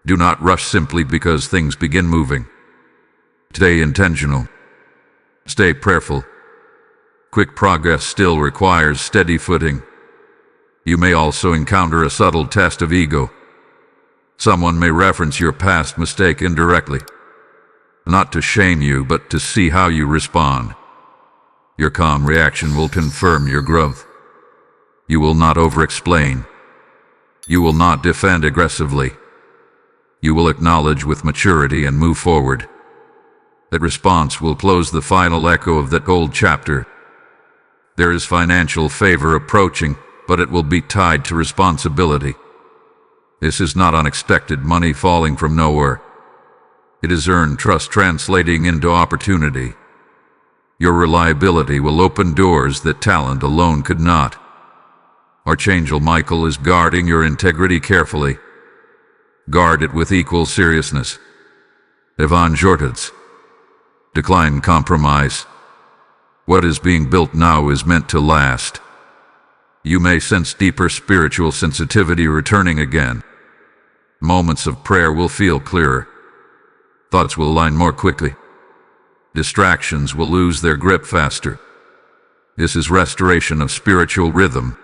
Do not rush simply because things begin moving. Stay intentional. Stay prayerful. Quick progress still requires steady footing. You may also encounter a subtle test of ego. Someone may reference your past mistake indirectly, not to shame you, but to see how you respond. Your calm reaction will confirm your growth. You will not over-explain. You will not defend aggressively. You will acknowledge with maturity and move forward. That response will close the final echo of that old chapter. There is financial favor approaching, but it will be tied to responsibility. This is not unexpected money falling from nowhere. It is earned trust translating into opportunity. Your reliability will open doors that talent alone could not. Archangel Michael is guarding your integrity carefully. Guard it with equal seriousness. Ivan Jortits. Decline compromise. What is being built now is meant to last. You may sense deeper spiritual sensitivity returning again. Moments of prayer will feel clearer. Thoughts will align more quickly. Distractions will lose their grip faster. This is restoration of spiritual rhythm.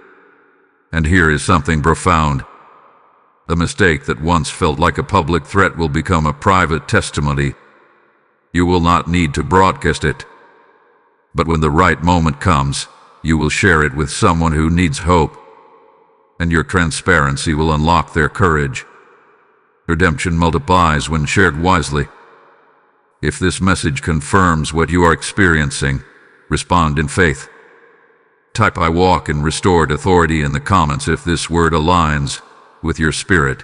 And here is something profound. A mistake that once felt like a public threat will become a private testimony. You will not need to broadcast it. But when the right moment comes, you will share it with someone who needs hope. And your transparency will unlock their courage. Redemption multiplies when shared wisely. If this message confirms what you are experiencing, respond in faith. Type "I walk in restored authority" in the comments if this word aligns with your spirit.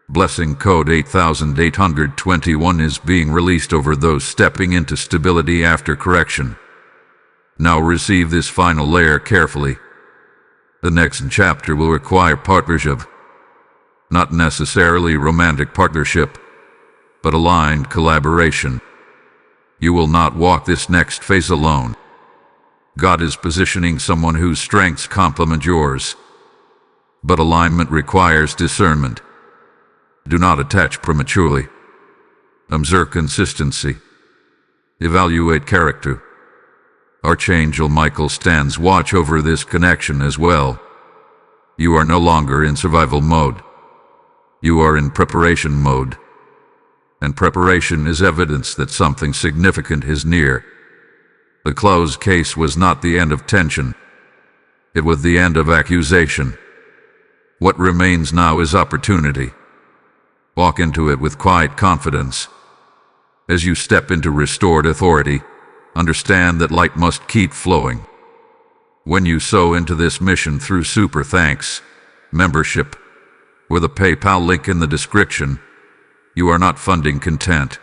Blessing code 8821 is being released over those stepping into stability after correction. Now receive this final layer carefully. The next chapter will require partnership. Not necessarily romantic partnership, but aligned collaboration. You will not walk this next phase alone. God is positioning someone whose strengths complement yours. But alignment requires discernment. Do not attach prematurely. Observe consistency. Evaluate character. Archangel Michael stands watch over this connection as well. You are no longer in survival mode. You are in preparation mode. And preparation is evidence that something significant is near. The closed case was not the end of tension. It was the end of accusation. What remains now is opportunity. Walk into it with quiet confidence. As you step into restored authority, understand that light must keep flowing. When you sow into this mission through Super Thanks membership, with a PayPal link in the description, you are not funding content.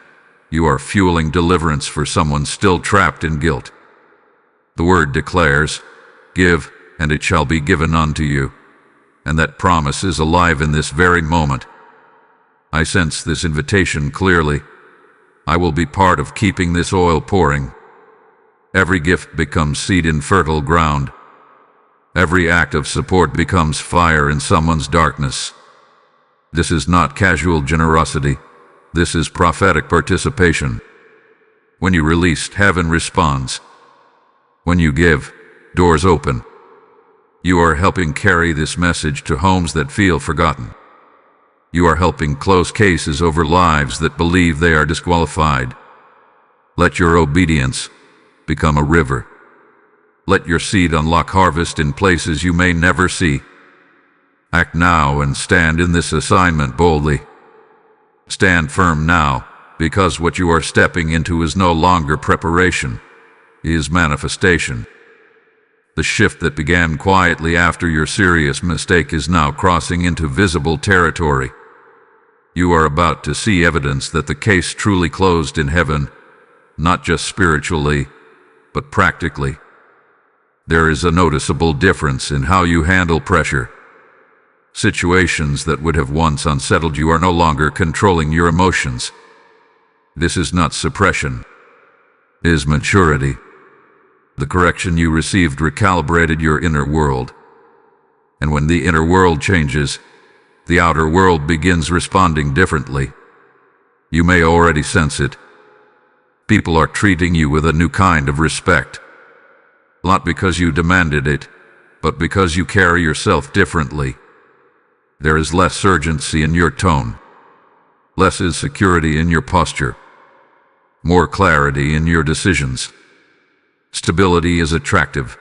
You are fueling deliverance for someone still trapped in guilt. The word declares, "Give, and it shall be given unto you." And that promise is alive in this very moment. I sense this invitation clearly. I will be part of keeping this oil pouring. Every gift becomes seed in fertile ground. Every act of support becomes fire in someone's darkness. This is not casual generosity. This is prophetic participation. When you release, heaven responds. When you give, doors open. You are helping carry this message to homes that feel forgotten. You are helping close cases over lives that believe they are disqualified. Let your obedience become a river. Let your seed unlock harvest in places you may never see. Act now and stand in this assignment boldly. Stand firm now, because what you are stepping into is no longer preparation, it is manifestation. The shift that began quietly after your serious mistake is now crossing into visible territory. You are about to see evidence that the case truly closed in heaven, not just spiritually, but practically. There is a noticeable difference in how you handle pressure. Situations that would have once unsettled you are no longer controlling your emotions. This is not suppression. It is maturity. The correction you received recalibrated your inner world. And when the inner world changes, the outer world begins responding differently. You may already sense it. People are treating you with a new kind of respect. Not because you demanded it, but because you carry yourself differently. There is less urgency in your tone, less insecurity in your posture, more clarity in your decisions. Stability is attractive.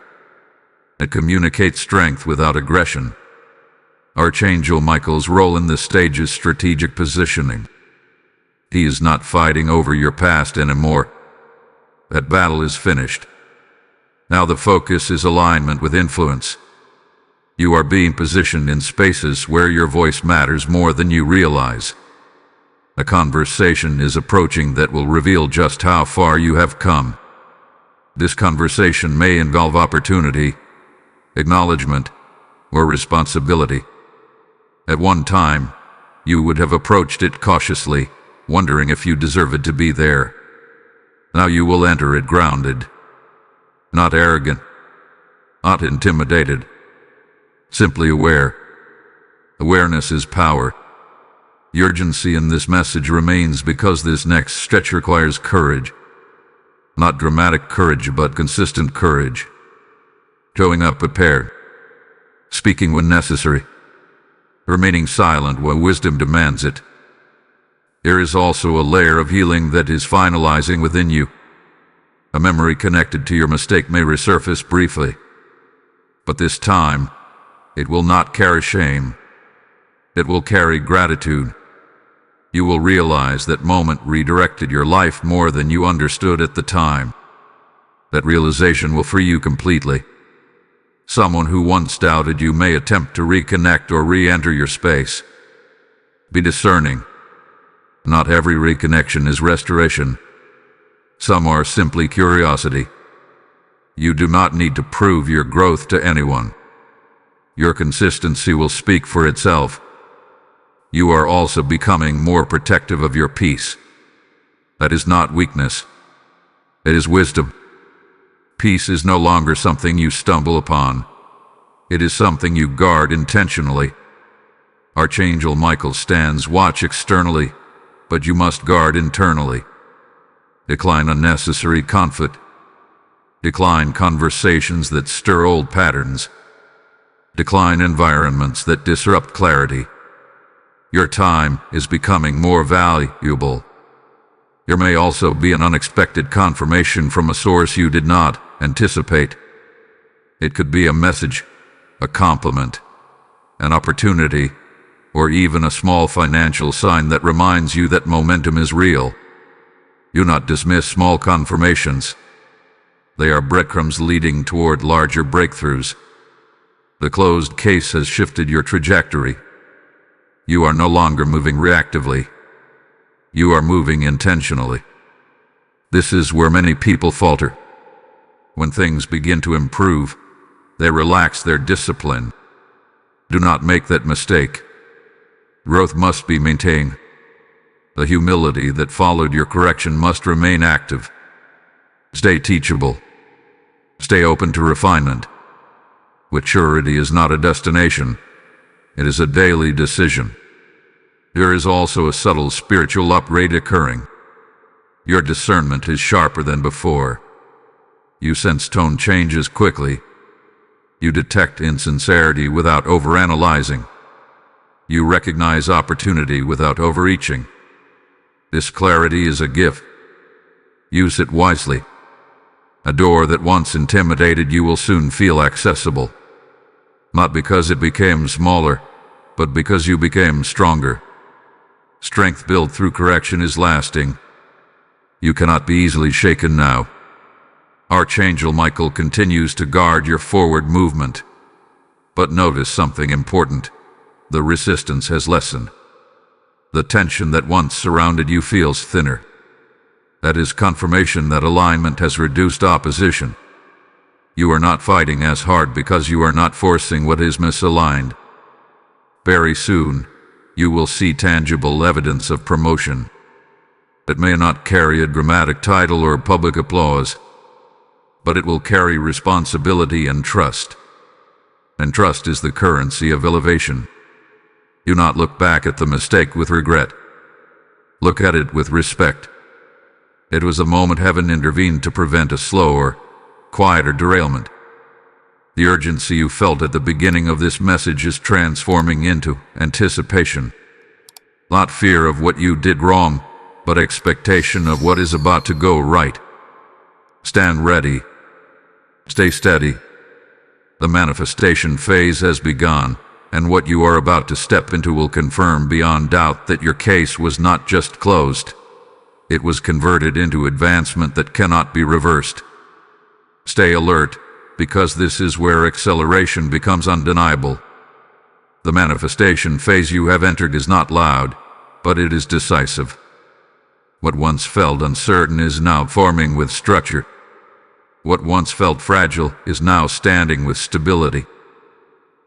It communicates strength without aggression. Archangel Michael's role in this stage is strategic positioning. He is not fighting over your past anymore. That battle is finished. Now the focus is alignment with influence. You are being positioned in spaces where your voice matters more than you realize. A conversation is approaching that will reveal just how far you have come. This conversation may involve opportunity, acknowledgement, or responsibility. At one time, you would have approached it cautiously, wondering if you deserved to be there. Now you will enter it grounded, not arrogant, not intimidated, simply aware. Awareness is power. The urgency in this message remains because this next stretch requires courage. Not dramatic courage, but consistent courage. Showing up prepared. Speaking when necessary. Remaining silent when wisdom demands it. There is also a layer of healing that is finalizing within you. A memory connected to your mistake may resurface briefly, but this time, it will not carry shame. It will carry gratitude. You will realize that moment redirected your life more than you understood at the time. That realization will free you completely. Someone who once doubted you may attempt to reconnect or re-enter your space. Be discerning. Not every reconnection is restoration. Some are simply curiosity. You do not need to prove your growth to anyone. Your consistency will speak for itself. You are also becoming more protective of your peace. That is not weakness. It is wisdom. Peace is no longer something you stumble upon. It is something you guard intentionally. Archangel Michael stands watch externally, but you must guard internally. Decline unnecessary conflict. Decline conversations that stir old patterns. Decline environments that disrupt clarity. Your time is becoming more valuable. There may also be an unexpected confirmation from a source you did not anticipate. It could be a message, a compliment, an opportunity, or even a small financial sign that reminds you that momentum is real. Do not dismiss small confirmations. They are breadcrumbs leading toward larger breakthroughs. The closed case has shifted your trajectory. You are no longer moving reactively. You are moving intentionally. This is where many people falter. When things begin to improve, they relax their discipline. Do not make that mistake. Growth must be maintained. The humility that followed your correction must remain active. Stay teachable. Stay open to refinement. Maturity is not a destination. It is a daily decision. There is also a subtle spiritual upgrade occurring. Your discernment is sharper than before. You sense tone changes quickly. You detect insincerity without overanalyzing. You recognize opportunity without overreaching. This clarity is a gift. Use it wisely. A door that once intimidated you will soon feel accessible. Not because it became smaller, but because you became stronger. Strength built through correction is lasting. You cannot be easily shaken now. Archangel Michael continues to guard your forward movement. But notice something important. The resistance has lessened. The tension that once surrounded you feels thinner. That is confirmation that alignment has reduced opposition. You are not fighting as hard because you are not forcing what is misaligned. Very soon, you will see tangible evidence of promotion. It may not carry a dramatic title or public applause, but it will carry responsibility and trust. And trust is the currency of elevation. Do not look back at the mistake with regret. Look at it with respect. It was a moment heaven intervened to prevent a slower, quieter derailment. The urgency you felt at the beginning of this message is transforming into anticipation. Not fear of what you did wrong, but expectation of what is about to go right. Stand ready. Stay steady. The manifestation phase has begun, and what you are about to step into will confirm beyond doubt that your case was not just closed. It was converted into advancement that cannot be reversed. Stay alert, because this is where acceleration becomes undeniable. The manifestation phase you have entered is not loud, but it is decisive. What once felt uncertain is now forming with structure. What once felt fragile is now standing with stability.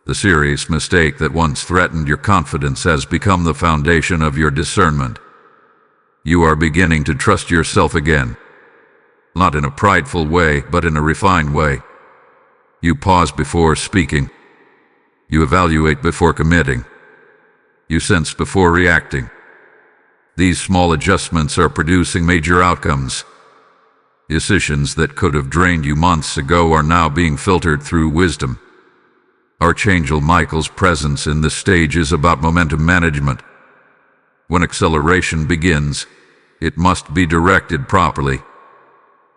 The serious mistake that once threatened your confidence has become the foundation of your discernment. You are beginning to trust yourself again. Not in a prideful way, but in a refined way. You pause before speaking. You evaluate before committing. You sense before reacting. These small adjustments are producing major outcomes. Decisions that could have drained you months ago are now being filtered through wisdom. Archangel Michael's presence in this stage is about momentum management. When acceleration begins, it must be directed properly.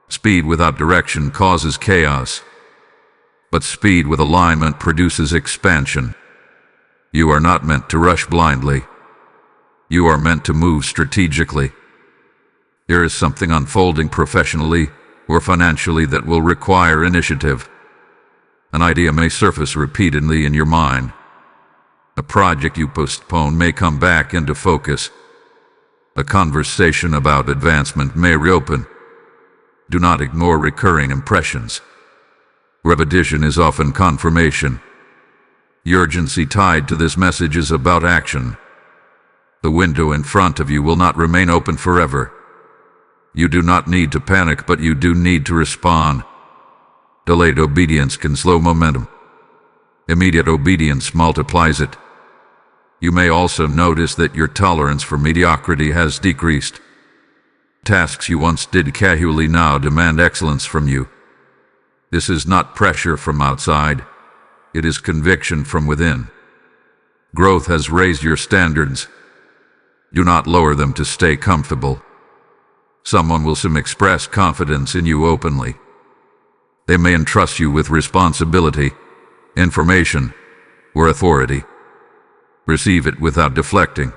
Speed without direction causes chaos, but speed with alignment produces expansion. You are not meant to rush blindly. You are meant to move strategically. There is something unfolding professionally or financially that will require initiative. An idea may surface repeatedly in your mind. A project you postpone may come back into focus. A conversation about advancement may reopen. Do not ignore recurring impressions. Repetition is often confirmation. The urgency tied to this message is about action. The window in front of you will not remain open forever. You do not need to panic, but you do need to respond. Delayed obedience can slow momentum. Immediate obedience multiplies it. You may also notice that your tolerance for mediocrity has decreased. Tasks you once did casually now demand excellence from you. This is not pressure from outside. It is conviction from within. Growth has raised your standards. Do not lower them to stay comfortable. Someone will soon express confidence in you openly. They may entrust you with responsibility, information, or authority. Receive it without deflecting.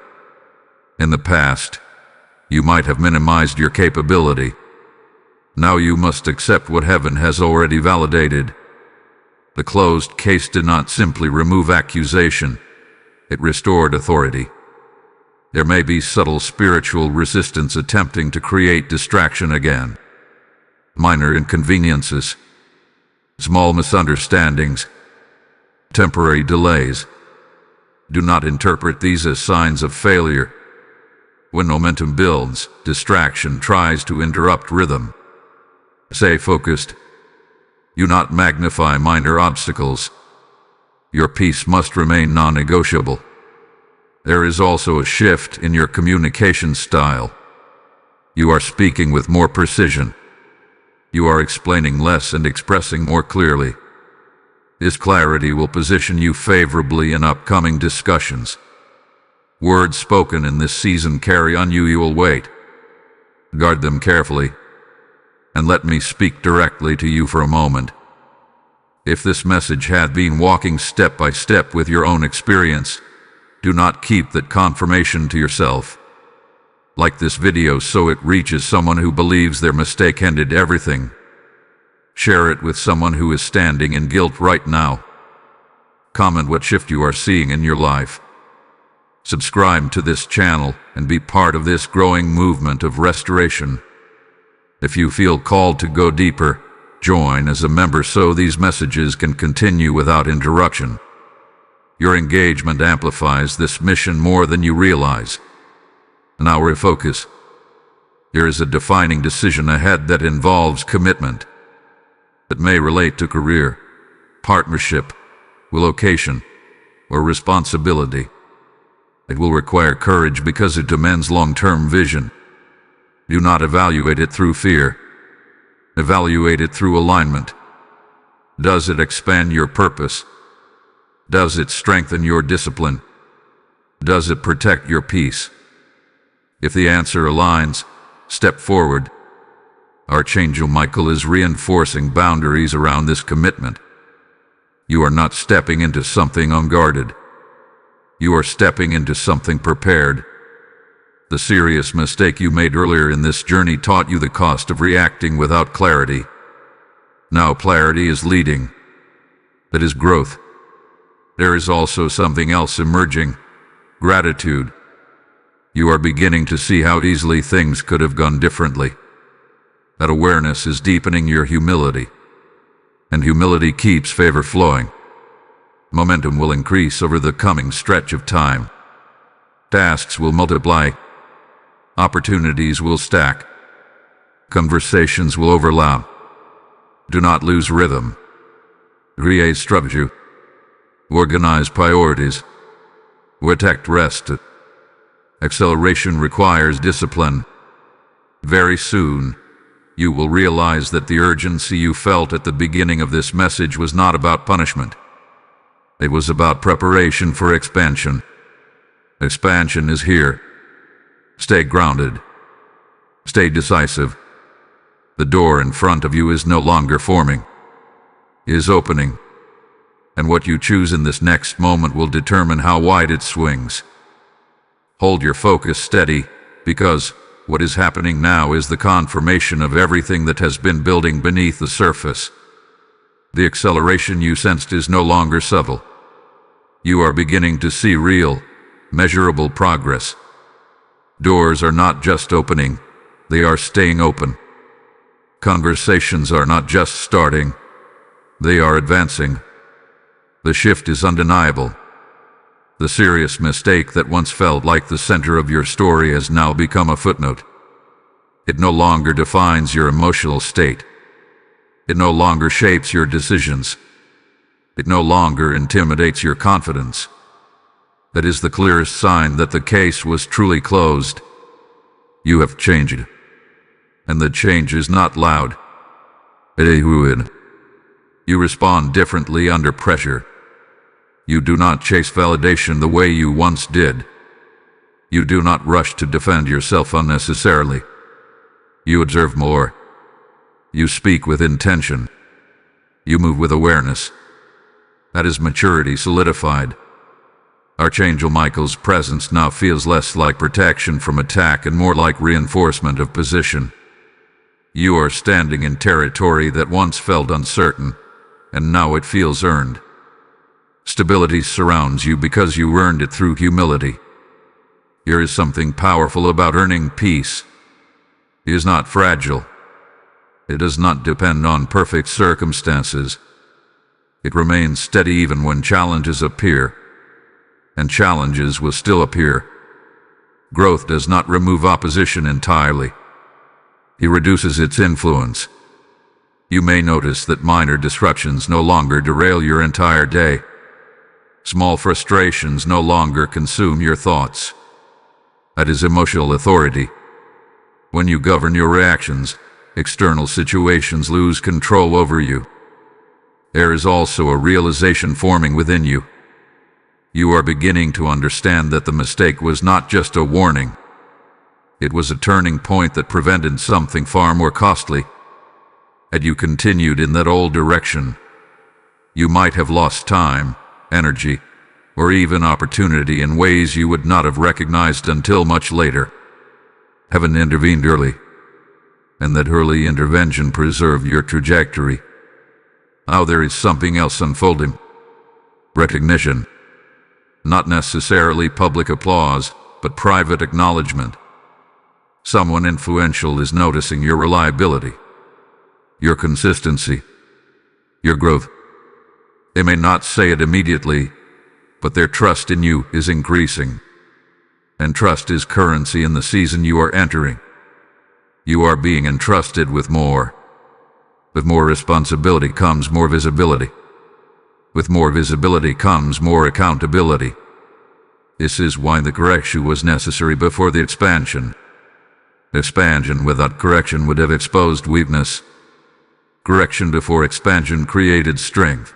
In the past, you might have minimized your capability. Now you must accept what heaven has already validated. The closed case did not simply remove accusation. It restored authority. There may be subtle spiritual resistance attempting to create distraction again. Minor inconveniences, small misunderstandings, temporary delays. Do not interpret these as signs of failure. When momentum builds, distraction tries to interrupt rhythm. Stay focused. Do not magnify minor obstacles. Your peace must remain non-negotiable. There is also a shift in your communication style. You are speaking with more precision. You are explaining less and expressing more clearly. This clarity will position you favorably in upcoming discussions. Words spoken in this season carry unusual weight. Guard them carefully. And let me speak directly to you for a moment. If this message had been walking step by step with your own experience, do not keep that confirmation to yourself. Like this video so it reaches someone who believes their mistake ended everything. Share it with someone who is standing in guilt right now. Comment what shift you are seeing in your life. Subscribe to this channel and be part of this growing movement of restoration. If you feel called to go deeper, join as a member so these messages can continue without interruption. Your engagement amplifies this mission more than you realize. Now refocus. There is a defining decision ahead that involves commitment. It may relate to career, partnership, relocation, or responsibility. It will require courage because it demands long-term vision. Do not evaluate it through fear. Evaluate it through alignment. Does it expand your purpose? Does it strengthen your discipline? Does it protect your peace? If the answer aligns, step forward. Archangel Michael is reinforcing boundaries around this commitment. You are not stepping into something unguarded. You are stepping into something prepared. The serious mistake you made earlier in this journey taught you the cost of reacting without clarity. Now clarity is leading. That is growth. There is also something else emerging: gratitude. You are beginning to see how easily things could have gone differently. That awareness is deepening your humility. And humility keeps favor flowing. Momentum will increase over the coming stretch of time. Tasks will multiply. Opportunities will stack. Conversations will overlap. Do not lose rhythm. Create structure. Organize priorities. Protect rest. Acceleration requires discipline. Very soon, you will realize that the urgency you felt at the beginning of this message was not about punishment. It was about preparation for expansion. Expansion is here. Stay grounded. Stay decisive. The door in front of you is no longer forming. It is opening. And what you choose in this next moment will determine how wide it swings. Hold your focus steady, because what is happening now is the confirmation of everything that has been building beneath the surface. The acceleration you sensed is no longer subtle. You are beginning to see real, measurable progress. Doors are not just opening, they are staying open. Conversations are not just starting, they are advancing. The shift is undeniable. The serious mistake that once felt like the center of your story has now become a footnote. It no longer defines your emotional state. It no longer shapes your decisions. It no longer intimidates your confidence. That is the clearest sign that the case was truly closed. You have changed. And the change is not loud. It is fluid. You respond differently under pressure. You do not chase validation the way you once did. You do not rush to defend yourself unnecessarily. You observe more. You speak with intention. You move with awareness. That is maturity solidified. Archangel Michael's presence now feels less like protection from attack and more like reinforcement of position. You are standing in territory that once felt uncertain, and now it feels earned. Stability surrounds you because you earned it through humility. There is something powerful about earning peace. It is not fragile. It does not depend on perfect circumstances. It remains steady even when challenges appear, and challenges will still appear. Growth does not remove opposition entirely. It reduces its influence. You may notice that minor disruptions no longer derail your entire day. Small frustrations no longer consume your thoughts. That is emotional authority. When you govern your reactions, external situations lose control over you. There is also a realization forming within you. You are beginning to understand that the mistake was not just a warning. It was a turning point that prevented something far more costly. Had you continued in that old direction, you might have lost time, energy, or even opportunity in ways you would not have recognized until much later. Heaven intervened early, and that early intervention preserved your trajectory. Now there is something else unfolding. Recognition. Not necessarily public applause, but private acknowledgement. Someone influential is noticing your reliability, your consistency, your growth. They may not say it immediately, but their trust in you is increasing. And trust is currency in the season you are entering. You are being entrusted with more. With more responsibility comes more visibility. With more visibility comes more accountability. This is why the correction was necessary before the expansion. Expansion without correction would have exposed weakness. Correction before expansion created strength.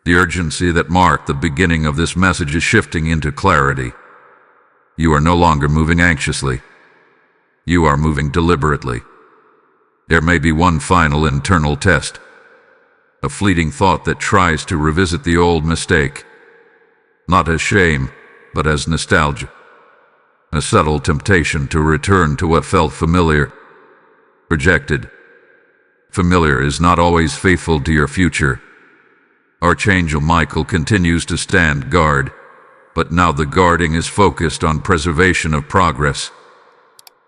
The urgency that marked the beginning of this message is shifting into clarity. You are no longer moving anxiously. You are moving deliberately. There may be one final internal test, a fleeting thought that tries to revisit the old mistake, not as shame, but as nostalgia, a subtle temptation to return to what felt familiar, rejected. Familiar is not always faithful to your future. Archangel Michael continues to stand guard, but now the guarding is focused on preservation of progress.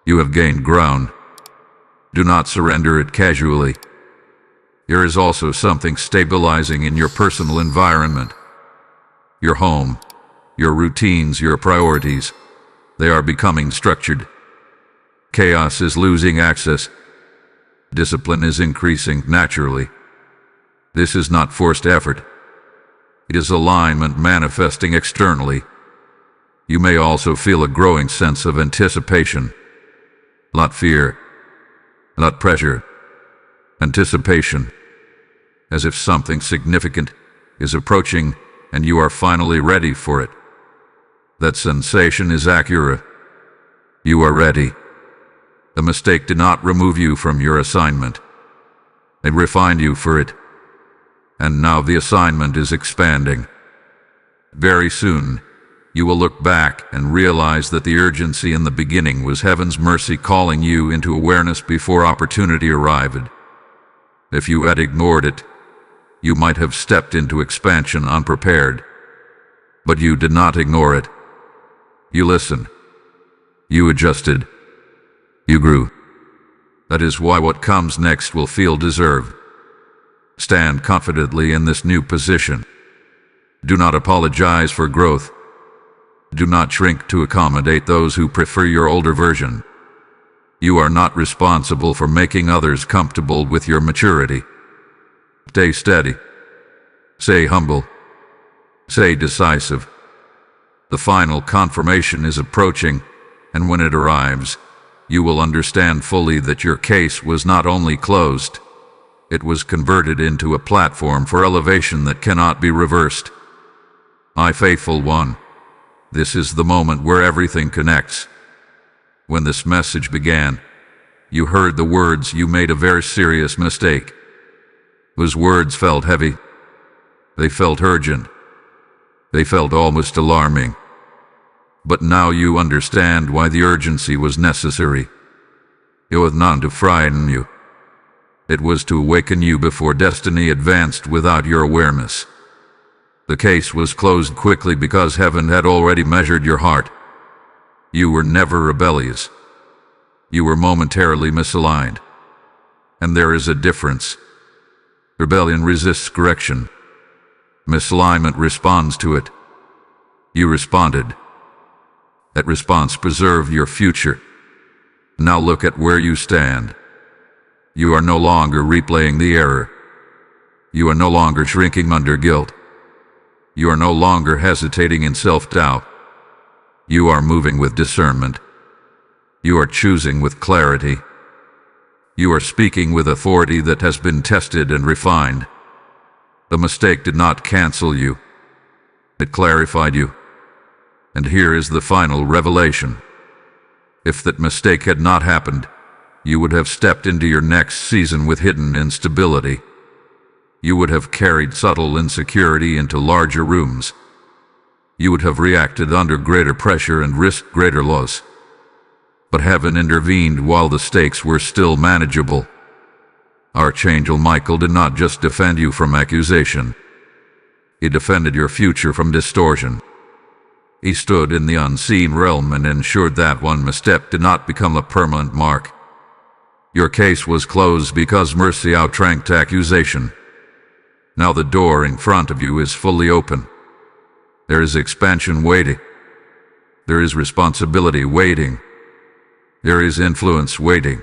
You have gained ground. Do not surrender it casually. There is also something stabilizing in your personal environment. Your home, your routines, your priorities, they are becoming structured. Chaos is losing access. Discipline is increasing naturally. This is not forced effort. It is alignment manifesting externally. You may also feel a growing sense of anticipation. Not fear, not pressure. Anticipation, as if something significant is approaching and you are finally ready for it. That sensation is accurate. You are ready. The mistake did not remove you from your assignment. It refined you for it. And now the assignment is expanding. Very soon, you will look back and realize that the urgency in the beginning was heaven's mercy calling you into awareness before opportunity arrived. If you had ignored it, you might have stepped into expansion unprepared. But you did not ignore it. You listened. You adjusted. You grew. That is why what comes next will feel deserved. Stand confidently in this new position. Do not apologize for growth. Do not shrink to accommodate those who prefer your older version. You are not responsible for making others comfortable with your maturity. Stay steady. Stay humble. Stay decisive. The final confirmation is approaching, and when it arrives, you will understand fully that your case was not only closed, it was converted into a platform for elevation that cannot be reversed. My faithful one, this is the moment where everything connects. When this message began, you heard the words, "You made a very serious mistake." Those words felt heavy. They felt urgent. They felt almost alarming. But now you understand why the urgency was necessary. It was not to frighten you. It was to awaken you before destiny advanced without your awareness. The case was closed quickly because heaven had already measured your heart. You were never rebellious. You were momentarily misaligned. And there is a difference. Rebellion resists correction. Misalignment responds to it. You responded. That response preserved your future. Now look at where you stand. You are no longer replaying the error. You are no longer shrinking under guilt. You are no longer hesitating in self-doubt. You are moving with discernment. You are choosing with clarity. You are speaking with authority that has been tested and refined. The mistake did not cancel you. It clarified you. And here is the final revelation. If that mistake had not happened, you would have stepped into your next season with hidden instability. You would have carried subtle insecurity into larger rooms. You would have reacted under greater pressure and risked greater loss. But heaven intervened while the stakes were still manageable. Archangel Michael did not just defend you from accusation. He defended your future from distortion. He stood in the unseen realm and ensured that one misstep did not become a permanent mark. Your case was closed because mercy outranked accusation. Now the door in front of you is fully open. There is expansion waiting. There is responsibility waiting. There is influence waiting.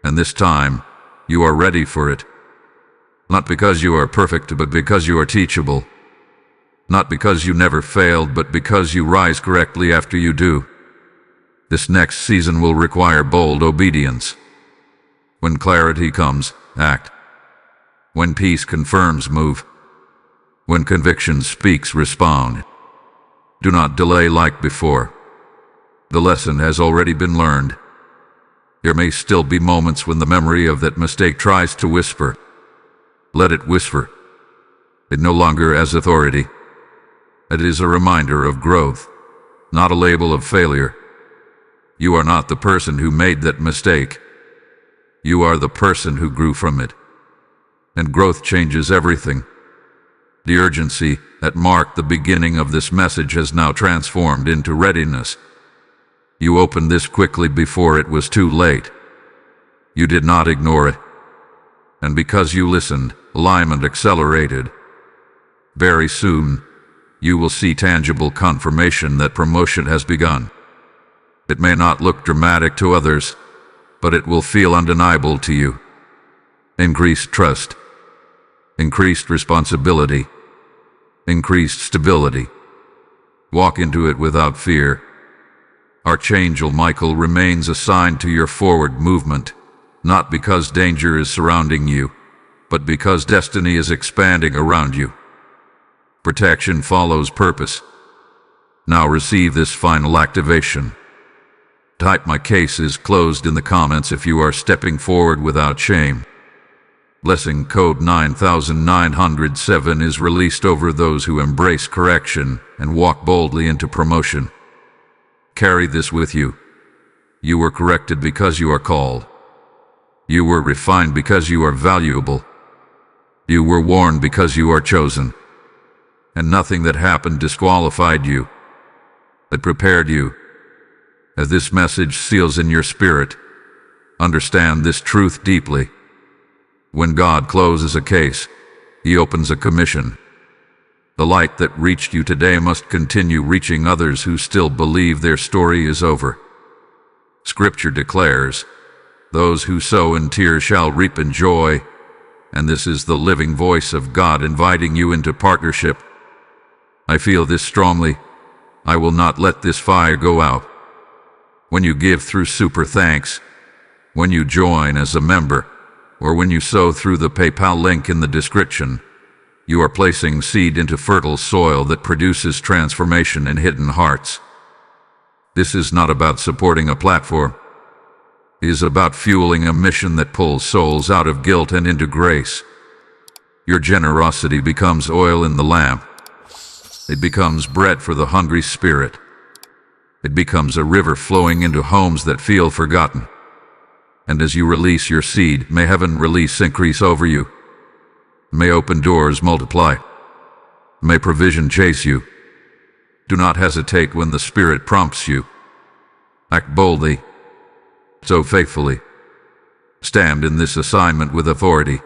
And this time, you are ready for it. Not because you are perfect, but because you are teachable. Not because you never failed, but because you rise correctly after you do. This next season will require bold obedience. When clarity comes, act. When peace confirms, move. When conviction speaks, respond. Do not delay like before. The lesson has already been learned. There may still be moments when the memory of that mistake tries to whisper. Let it whisper. It no longer has authority. It is a reminder of growth, not a label of failure. You are not the person who made that mistake. You are the person who grew from it. And growth changes everything. The urgency that marked the beginning of this message has now transformed into readiness. You opened this quickly before it was too late. You did not ignore it. And because you listened, alignment accelerated. Very soon, you will see tangible confirmation that promotion has begun. It may not look dramatic to others, but it will feel undeniable to you. Increased trust, increased responsibility, increased stability. Walk into it without fear. Archangel Michael remains assigned to your forward movement, not because danger is surrounding you, but because destiny is expanding around you. Protection follows purpose. Now receive this final activation. Type "My case is closed" in the comments if you are stepping forward without shame. Blessing code 9907 is released over those who embrace correction and walk boldly into promotion. Carry this with you. You were corrected because you are called. You were refined because you are valuable. You were warned because you are chosen. And nothing that happened disqualified you. It prepared you. As this message seals in your spirit, understand this truth deeply. When God closes a case, He opens a commission. The light that reached you today must continue reaching others who still believe their story is over. Scripture declares, "Those who sow in tears shall reap in joy," and this is the living voice of God inviting you into partnership. I feel this strongly. I will not let this fire go out. When you give through super thanks, when you join as a member, or when you sow through the PayPal link in the description, you are placing seed into fertile soil that produces transformation in hidden hearts. This is not about supporting a platform. It is about fueling a mission that pulls souls out of guilt and into grace. Your generosity becomes oil in the lamp. It becomes bread for the hungry spirit. It becomes a river flowing into homes that feel forgotten. And as you release your seed, may heaven release increase over you. May open doors multiply. May provision chase you. Do not hesitate when the Spirit prompts you. Act boldly, so faithfully. Stand in this assignment with authority.